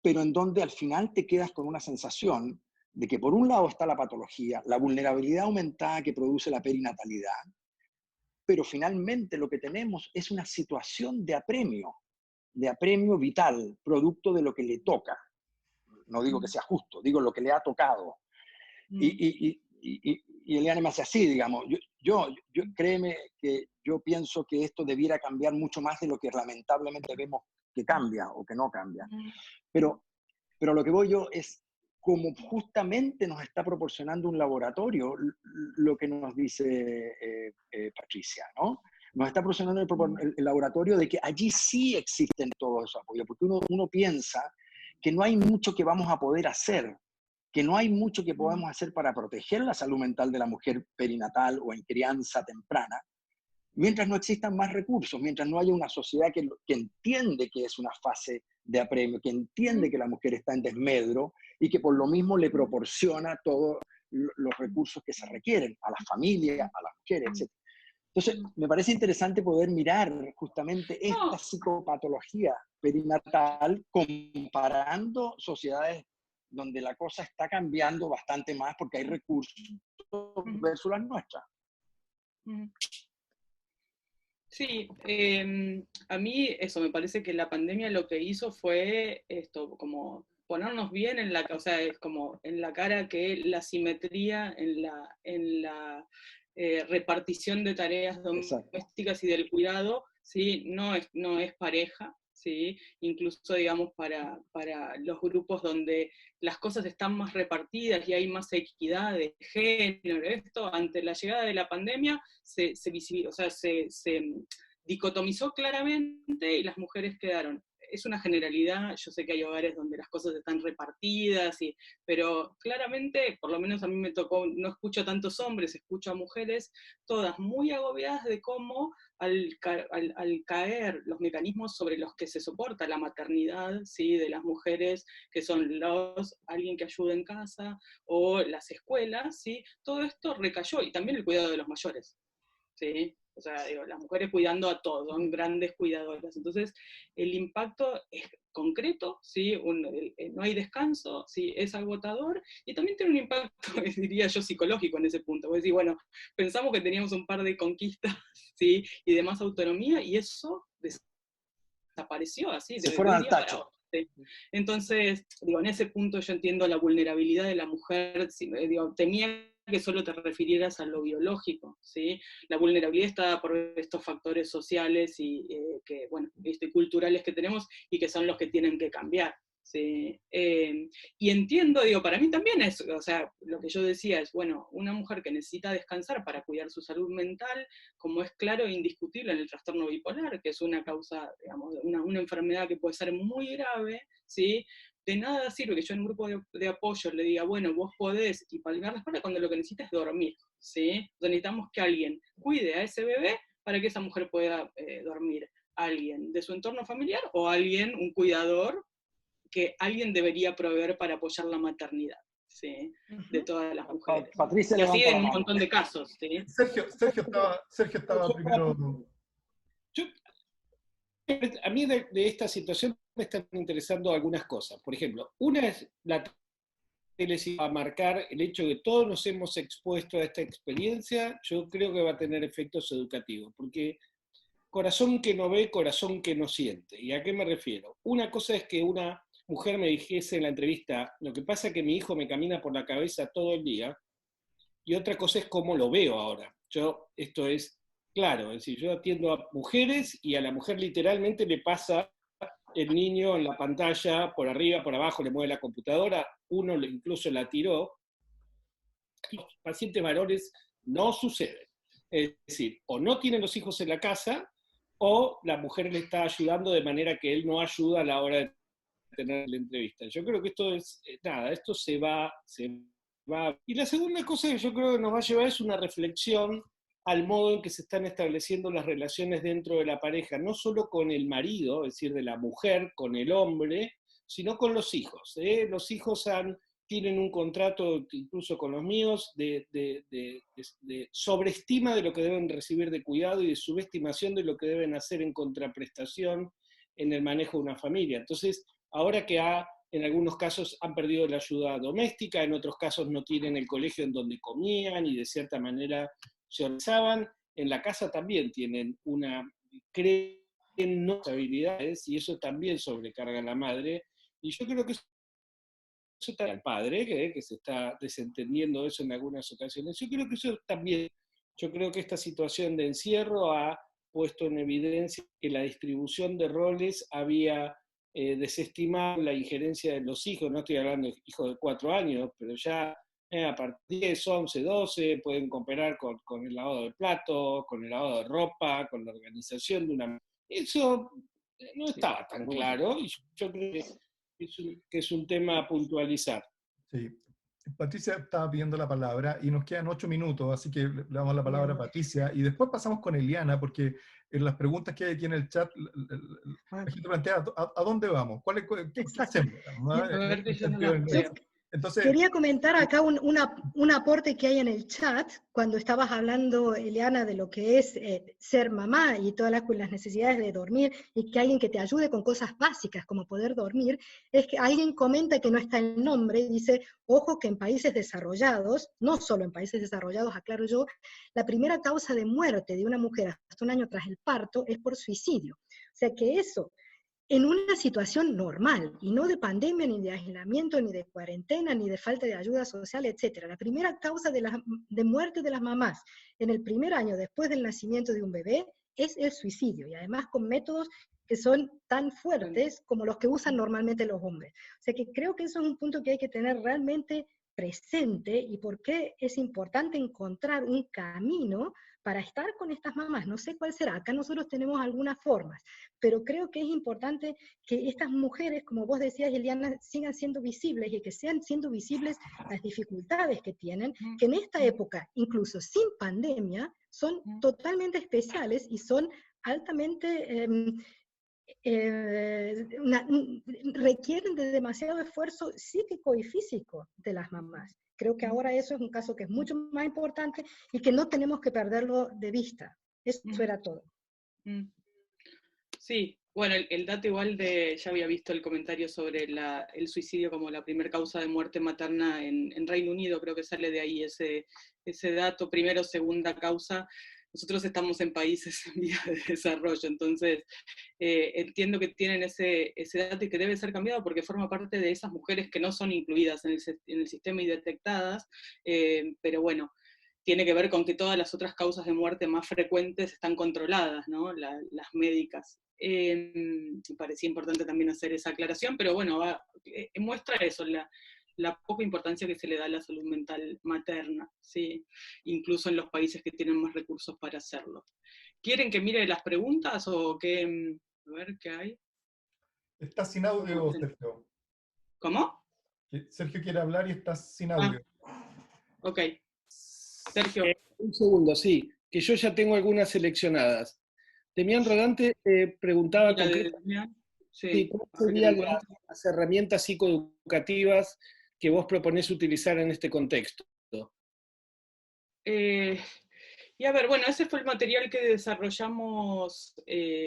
E: Pero en donde al final te quedas con una sensación de que por un lado está la patología, la vulnerabilidad aumentada que produce la perinatalidad, pero finalmente lo que tenemos es una situación de apremio vital, producto de lo que le toca. No digo que sea justo, digo lo que le ha tocado. Y Eliana me hace así, digamos, yo créeme que yo pienso que esto debiera cambiar mucho más de lo que lamentablemente vemos que cambia o que no cambia. Pero lo que voy yo es como justamente nos está proporcionando un laboratorio, lo que nos dice Patricia, ¿no? Nos está proporcionando el laboratorio de que allí sí existen todos esos apoyos, porque uno piensa que no hay mucho que vamos a poder hacer, que no hay mucho que podamos hacer para proteger la salud mental de la mujer perinatal o en crianza temprana, mientras no existan más recursos, mientras no haya una sociedad que entiende que es una fase de apremio, que entiende que la mujer está en desmedro y que por lo mismo le proporciona todos los recursos que se requieren a las familias, a las mujeres, etc. Entonces, me parece interesante poder mirar justamente esta psicopatología perinatal comparando sociedades donde la cosa está cambiando bastante más porque hay recursos versus las nuestras.
C: Sí, a mí eso, me parece que la pandemia lo que hizo fue esto, como ponernos bien en la, o sea, es como en la cara que la simetría en la repartición de tareas domésticas y del cuidado, ¿sí? no es pareja, ¿sí? Incluso, digamos, para los grupos donde las cosas están más repartidas y hay más equidad de género, esto, ante la llegada de la pandemia, se dicotomizó claramente y las mujeres quedaron. Es una generalidad, yo sé que hay hogares donde las cosas están repartidas, pero claramente, por lo menos a mí me tocó, no escucho a tantos hombres, escucho a mujeres, todas muy agobiadas de cómo al caer los mecanismos sobre los que se soporta la maternidad, ¿sí? De las mujeres, que son alguien que ayude en casa, o las escuelas, ¿sí? Todo esto recayó, y también el cuidado de los mayores, ¿sí? O sea, digo, las mujeres cuidando a todos, son grandes cuidadoras. Entonces, el impacto es concreto, ¿sí? No hay descanso, ¿sí? Es agotador, y también tiene un impacto, diría yo, psicológico en ese punto. Vos decís, bueno, pensamos que teníamos un par de conquistas, ¿sí? Y de más autonomía, y eso desapareció así.
E: Se fueron al tacho.
C: ¿Sí? Entonces, digo, en ese punto yo entiendo la vulnerabilidad de la mujer, digo, temía que solo te refirieras a lo biológico, ¿sí? La vulnerabilidad está por estos factores sociales y culturales que tenemos y que son los que tienen que cambiar, ¿sí? Y entiendo, digo, para mí también es, o sea, lo que yo decía es, bueno, una mujer que necesita descansar para cuidar su salud mental, como es claro e indiscutible en el trastorno bipolar, que es una causa, digamos, una enfermedad que puede ser muy grave, ¿sí? De nada sirve que yo en un grupo de apoyo le diga, bueno, vos podés, y palmar la espalda cuando lo que necesita es dormir, ¿sí? Entonces necesitamos que alguien cuide a ese bebé para que esa mujer pueda dormir. Alguien de su entorno familiar o alguien, un cuidador, que alguien debería proveer para apoyar la maternidad, ¿sí? De todas las mujeres.
E: Patricia
C: Y así
E: levanta
C: en
E: la
C: un
E: mano.
C: montón de casos, ¿sí?
B: Sergio estaba primero.
A: Yo- a mí de esta situación me están interesando algunas cosas. Por ejemplo, una es la tele a marcar el hecho de que todos nos hemos expuesto a esta experiencia. Yo creo que va a tener efectos educativos, porque corazón que no ve, corazón que no siente. ¿Y a qué me refiero? Una cosa es que una mujer me dijese en la entrevista, lo que pasa es que mi hijo me camina por la cabeza todo el día, y otra cosa es cómo lo veo ahora. Esto es claro, es decir, yo atiendo a mujeres y a la mujer literalmente le pasa el niño en la pantalla, por arriba, por abajo, le mueve la computadora, uno incluso la tiró. Los pacientes varones no sucede. Es decir, o no tienen los hijos en la casa, o la mujer le está ayudando de manera que él no ayuda a la hora de tener la entrevista. Yo creo que esto es, nada, esto se va. Y la segunda cosa que yo creo que nos va a llevar es una reflexión al modo en que se están estableciendo las relaciones dentro de la pareja, no solo con el marido, es decir, de la mujer, con el hombre, sino con los hijos. Los hijos tienen un contrato, incluso con los míos, de sobreestima de lo que deben recibir de cuidado y de subestimación de lo que deben hacer en contraprestación en el manejo de una familia. Entonces, ahora que en algunos casos han perdido la ayuda doméstica, en otros casos no tienen el colegio en donde comían y de cierta manera se organizaban, en la casa también creen no habilidades y eso también sobrecarga a la madre. Y yo creo que eso está al padre, que se está desentendiendo eso en algunas ocasiones. Yo creo que esta situación de encierro ha puesto en evidencia que la distribución de roles había desestimado la injerencia de los hijos. No estoy hablando de hijos de 4 años, pero ya a partir de 10, 11, 12 pueden cooperar con el lavado de platos, con el lavado de ropa, con la organización de una... Eso no estaba tan claro y yo creo que es un tema a puntualizar.
B: Sí. Patricia estaba pidiendo la palabra y nos quedan 8 minutos, así que le damos la palabra a Patricia y después pasamos con Eliana, porque en las preguntas que hay aquí en el chat, la gente plantea, ¿a dónde vamos? ¿Qué hacemos? Entonces,
D: quería comentar acá un aporte que hay en el chat, cuando estabas hablando, Eliana, de lo que es ser mamá y todas las necesidades de dormir, y que alguien que te ayude con cosas básicas como poder dormir, es que alguien comenta que no está el nombre, y dice, ojo que en países desarrollados, no solo en países desarrollados, aclaro yo, la primera causa de muerte de una mujer hasta un año tras el parto es por suicidio. O sea que eso, en una situación normal, y no de pandemia, ni de aislamiento, ni de cuarentena, ni de falta de ayuda social, etc. La primera causa de muerte de las mamás en el primer año después del nacimiento de un bebé es el suicidio, y además con métodos que son tan fuertes como los que usan normalmente los hombres. O sea que creo que eso es un punto que hay que tener realmente presente, y por qué es importante encontrar un camino para estar con estas mamás. No sé cuál será, acá nosotros tenemos algunas formas, pero creo que es importante que estas mujeres, como vos decías, Eliana, sigan siendo visibles, y que sean siendo visibles las dificultades que tienen, que en esta época, incluso sin pandemia, son totalmente especiales y son altamente... requieren de demasiado esfuerzo psíquico y físico de las mamás. Creo que ahora eso es un caso que es mucho más importante y que no tenemos que perderlo de vista. Eso era todo.
C: Sí, bueno, el dato igual ya había visto el comentario sobre el suicidio como la primera causa de muerte materna en Reino Unido, creo que sale de ahí ese dato, primero, segunda causa. Nosotros estamos en países en vía de desarrollo, entonces entiendo que tienen ese dato y que debe ser cambiado porque forma parte de esas mujeres que no son incluidas en el sistema y detectadas, pero bueno, tiene que ver con que todas las otras causas de muerte más frecuentes están controladas, ¿no? Las médicas. Parecía importante también hacer esa aclaración, pero bueno, muestra eso, la poca importancia que se le da a la salud mental materna, ¿sí? Incluso en los países que tienen más recursos para hacerlo. ¿Quieren que mire las preguntas o qué? A ver, ¿qué hay?
B: Está sin audio, Sergio.
C: ¿Cómo?
B: Sergio quiere hablar y está sin audio.
C: Ok. Sergio.
A: Un segundo, sí, que yo ya tengo algunas seleccionadas. Demián Rodante preguntaba
C: concretamente
A: ¿cómo serían las herramientas psicoeducativas que vos proponés utilizar en este contexto?
C: Y a ver, bueno, ese fue el material que desarrollamos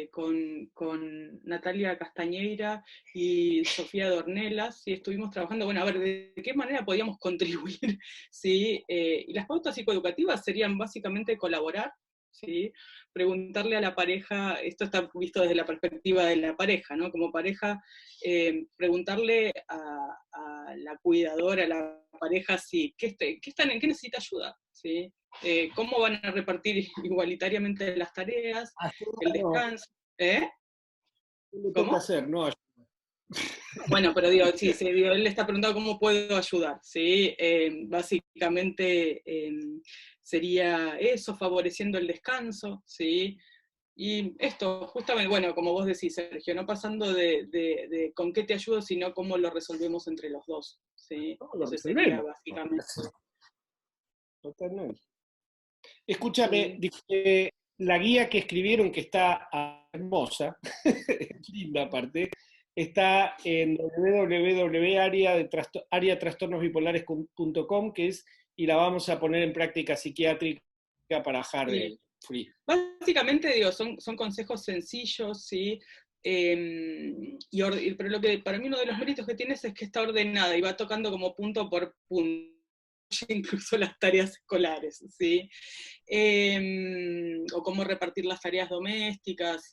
C: con Natalia Castañeira y Sofía Dornelas, y estuvimos trabajando, bueno, a ver, de qué manera podíamos contribuir, ¿sí? Y las pautas psicoeducativas serían básicamente colaborar, ¿sí? Preguntarle a la pareja, esto está visto desde la perspectiva de la pareja, ¿no? Como pareja, preguntarle a la cuidadora, a la pareja, sí, ¿en qué necesita ayuda? ¿Sí? Cómo van a repartir igualitariamente las tareas, el descanso. ¿Eh?
A: ¿Qué le toca
C: ¿Cómo?
A: hacer? No,
C: Bueno, pero digo, sí, digo, él le está preguntando cómo puedo ayudar, ¿sí? Básicamente sería eso, favoreciendo el descanso, ¿sí? Y esto, justamente, bueno, como vos decís, Sergio, no pasando de con qué te ayudo, sino cómo lo resolvemos entre los dos, ¿sí?
A: ¿cómo lo
C: Eso sería
A: resolvemos?
C: básicamente.
A: Totalmente. Escúchame,
C: Sí.
A: la guía que escribieron, que está hermosa, linda aparte, está en www.ariatrastornosbipolares.com, que es, y la vamos a poner en práctica psiquiátrica para bajar
C: Sí.
A: free.
C: Básicamente, digo, son consejos sencillos, ¿sí? Pero lo que para mí uno de los méritos que tienes es que está ordenada y va tocando como punto por punto, incluso las tareas escolares, ¿sí? O cómo repartir las tareas domésticas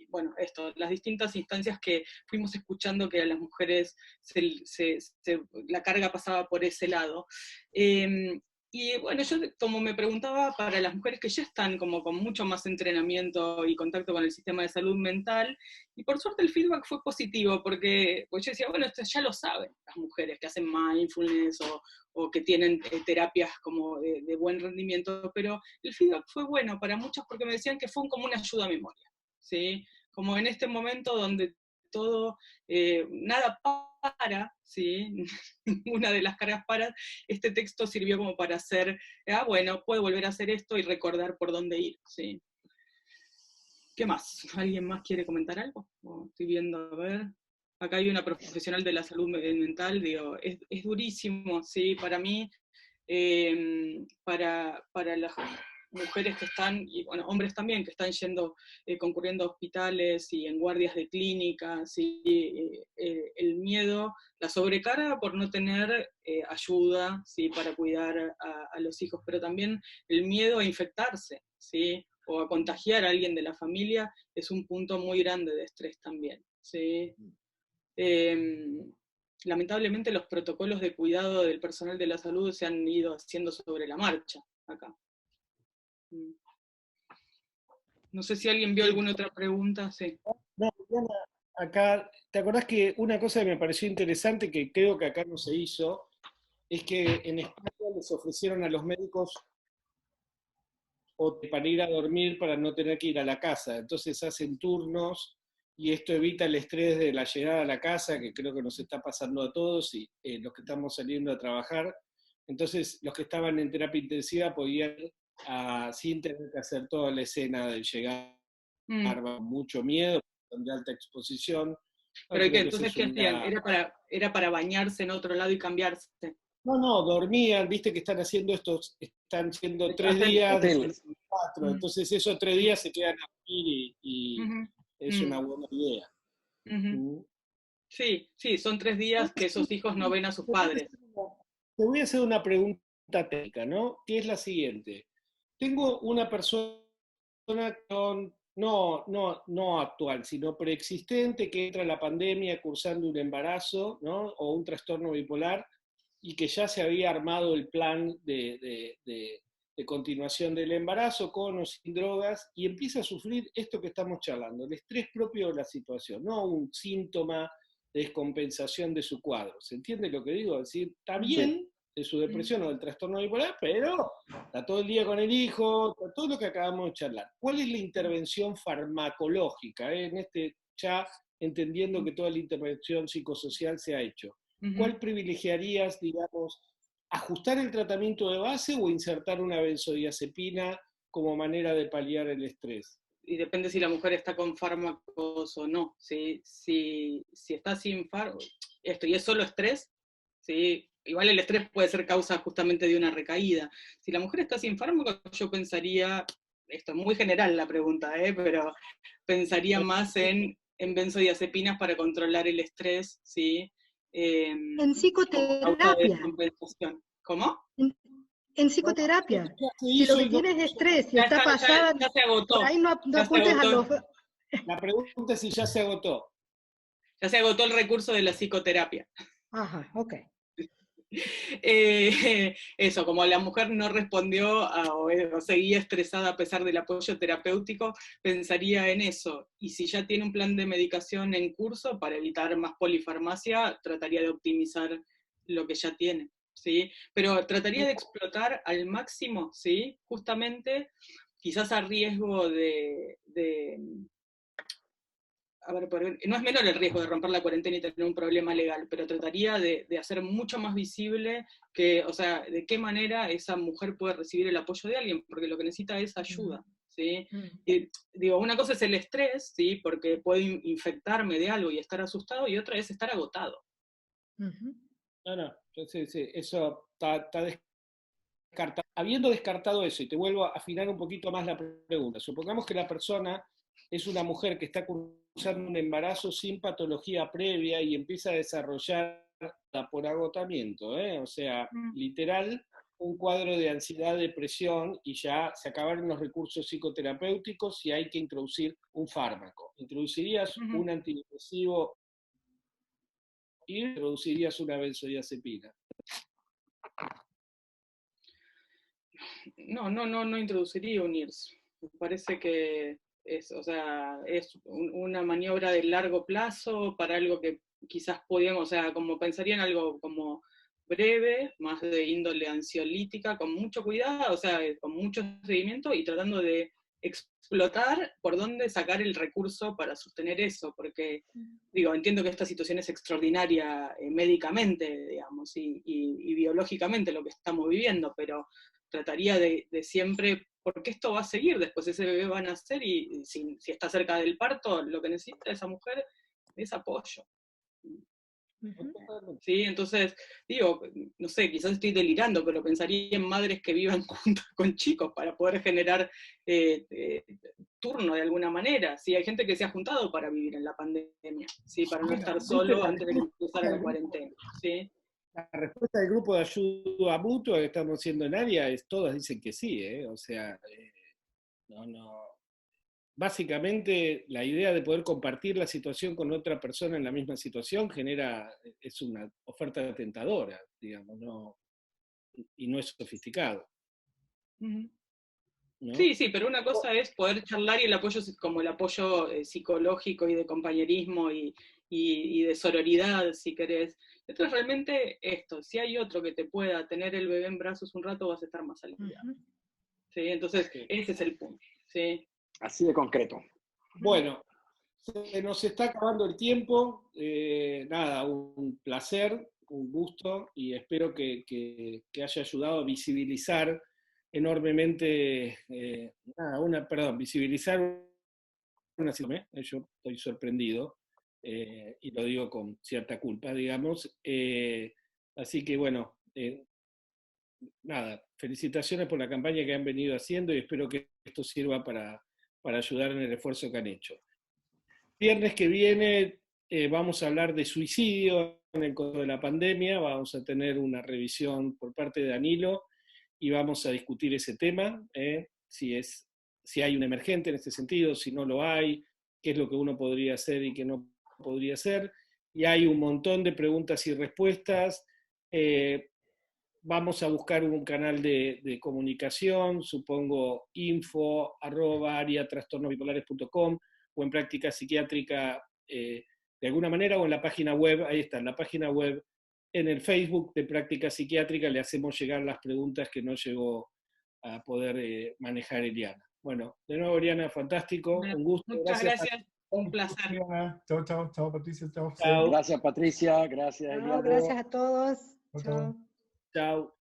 C: bueno, las distintas instancias que fuimos escuchando que a las mujeres la carga pasaba por ese lado. Y bueno, yo como me preguntaba para las mujeres que ya están como con mucho más entrenamiento y contacto con el sistema de salud mental, y por suerte el feedback fue positivo, porque pues yo decía, bueno, esto ya lo saben las mujeres que hacen mindfulness o que tienen terapias como de buen rendimiento, pero el feedback fue bueno para muchos porque me decían que fue como una ayuda a memoria, ¿sí? Como en este momento donde todo, nada para, ¿sí? Una de las caras para, este texto sirvió como para hacer, bueno, puedo volver a hacer esto y recordar por dónde ir, ¿sí? ¿Qué más? ¿Alguien más quiere comentar algo? Estoy viendo, a ver. Acá hay una profesional de la salud mental, digo, es durísimo, ¿sí? Para mí, para las mujeres que están, y bueno, hombres también, que están yendo, concurriendo a hospitales y en guardias de clínicas, ¿sí? El miedo, la sobrecarga por no tener ayuda, ¿sí? Para cuidar a los hijos, pero también el miedo a infectarse, ¿sí? O a contagiar a alguien de la familia, es un punto muy grande de estrés también, ¿sí? Lamentablemente los protocolos de cuidado del personal de la salud se han ido haciendo sobre la marcha acá. No sé si alguien vio alguna otra pregunta. Sí.
A: No, Diana, acá, ¿te acordás que una cosa que me pareció interesante, que creo que acá no se hizo, es que en España les ofrecieron a los médicos para ir a dormir para no tener que ir a la casa? Entonces hacen turnos y esto evita el estrés de la llegada a la casa, que creo que nos está pasando a todos y los que estamos saliendo a trabajar. Entonces los que estaban en terapia intensiva podían, sin tener que hacer toda la escena de llegar con mucho miedo, de alta exposición.
C: Pero que entonces, ¿qué hacían? ¿Era para bañarse en otro lado y cambiarse?
A: No, dormían, viste que están haciendo estos, están siendo 3 días, después 4, entonces esos 3 días se quedan a dormir y es una buena idea.
C: Sí, son 3 días que esos hijos no ven a sus padres.
A: Te voy a hacer una pregunta técnica, ¿no? Que es la siguiente. Tengo una persona con, no actual, sino preexistente, que entra en la pandemia cursando un embarazo, ¿no? O un trastorno bipolar, y que ya se había armado el plan de continuación del embarazo, con o sin drogas, y empieza a sufrir esto que estamos charlando, el estrés propio de la situación, no un síntoma de descompensación de su cuadro. ¿Se entiende lo que digo? Es decir, está bien de su depresión o del trastorno bipolar, pero está todo el día con el hijo, todo lo que acabamos de charlar. ¿Cuál es la intervención farmacológica? En este, ya entendiendo que toda la intervención psicosocial se ha hecho. ¿Cuál privilegiarías, digamos, ajustar el tratamiento de base o insertar una benzodiazepina como manera de paliar el estrés?
C: Y depende si la mujer está con fármacos o no. Si está sin fármacos, y es solo estrés, ¿sí? Igual el estrés puede ser causa justamente de una recaída. Si la mujer está sin fármaco, yo pensaría, esto es muy general la pregunta, pero pensaría más en benzodiazepinas para controlar el estrés, ¿sí?
D: En
C: Como causa de
D: psicoterapia.
C: descompensación. ¿Cómo?
D: En psicoterapia.
A: Ya se
D: Si lo
A: hizo
D: que
A: y
D: tienes es estrés y
C: Ya
D: está pasada,
C: ya se agotó.
D: por ahí no
C: Ya se
D: apuntes a
C: agotó.
D: los...
A: la pregunta es si ya se agotó.
C: Ya se agotó el recurso de la psicoterapia.
D: Ajá, ok.
C: Eso, como la mujer no respondió o seguía estresada a pesar del apoyo terapéutico, pensaría en eso. Y si ya tiene un plan de medicación en curso, para evitar más polifarmacia, trataría de optimizar lo que ya tiene, ¿sí? Pero trataría de explotar al máximo, ¿sí? Justamente, quizás a riesgo a ver, no es menor el riesgo de romper la cuarentena y tener un problema legal, pero trataría de hacer mucho más visible que, o sea, de qué manera esa mujer puede recibir el apoyo de alguien, porque lo que necesita es ayuda, ¿sí? Y, digo, una cosa es el estrés, ¿sí? Porque puede infectarme de algo y estar asustado, y otra es estar agotado.
A: No, sí, eso está descartado. Habiendo descartado eso, y te vuelvo a afinar un poquito más la pregunta, supongamos que la persona es una mujer que está cursando un embarazo sin patología previa y empieza a desarrollar por agotamiento, o sea, literal, un cuadro de ansiedad, depresión, y ya se acabaron los recursos psicoterapéuticos y hay que introducir un fármaco. ¿Introducirías un antidepresivo y introducirías una benzodiazepina?
C: No introduciría un IRS. Me parece que es, o sea, es una maniobra de largo plazo para algo que quizás podíamos, o sea, como pensaría en algo como breve, más de índole ansiolítica, con mucho cuidado, o sea, con mucho seguimiento y tratando de explotar por dónde sacar el recurso para sostener eso, porque, digo, entiendo que esta situación es extraordinaria médicamente, digamos, y biológicamente lo que estamos viviendo, pero trataría de siempre, porque esto va a seguir, después ese bebé va a nacer y si está cerca del parto, lo que necesita esa mujer es apoyo. ¿Sí? Entonces, digo, no sé, quizás estoy delirando, pero pensaría en madres que vivan juntas con chicos para poder generar turno de alguna manera. ¿Sí? Hay gente que se ha juntado para vivir en la pandemia, ¿sí? Para no estar solo antes de que empezara la cuarentena. ¿Sí?
A: La respuesta del grupo de ayuda mutua que estamos haciendo en área es, todas dicen que sí, o sea, no. Básicamente la idea de poder compartir la situación con otra persona en la misma situación es una oferta tentadora, digamos, y no es sofisticado. ¿No?
C: Sí, pero una cosa es poder charlar y el apoyo, como el apoyo psicológico y de compañerismo y de sororidad, si querés. Esto es realmente esto, si hay otro que te pueda tener el bebé en brazos un rato, vas a estar más aliviado. ¿Sí? Entonces, ese es el punto. ¿Sí?
E: Así de concreto.
A: Bueno, se nos está acabando el tiempo. Nada, un placer, un gusto, y espero que haya ayudado a visibilizar enormemente, visibilizar una situación. Yo estoy sorprendido, y lo digo con cierta culpa, digamos. Así que bueno, nada, felicitaciones por la campaña que han venido haciendo y espero que esto sirva para ayudar en el esfuerzo que han hecho. Viernes que viene vamos a hablar de suicidio en el contexto de la pandemia, vamos a tener una revisión por parte de Danilo y vamos a discutir ese tema, si hay un emergente en este sentido, si no lo hay, qué es lo que uno podría hacer y qué no podría hacer. Y hay un montón de preguntas y respuestas. Vamos a buscar un canal de comunicación, supongo info@ariatrastornosbipolares.com o en práctica psiquiátrica de alguna manera, o en la página web, ahí está, en la página web, en el Facebook de Práctica Psiquiátrica le hacemos llegar las preguntas que no llegó a poder manejar Eliana. Bueno, de nuevo Eliana, fantástico, un gusto.
C: Muchas gracias. Un placer.
B: Chao, Patricia, chao.
E: Gracias, Patricia, gracias, Eliana.
D: Gracias a todos. Chao.
A: Chao.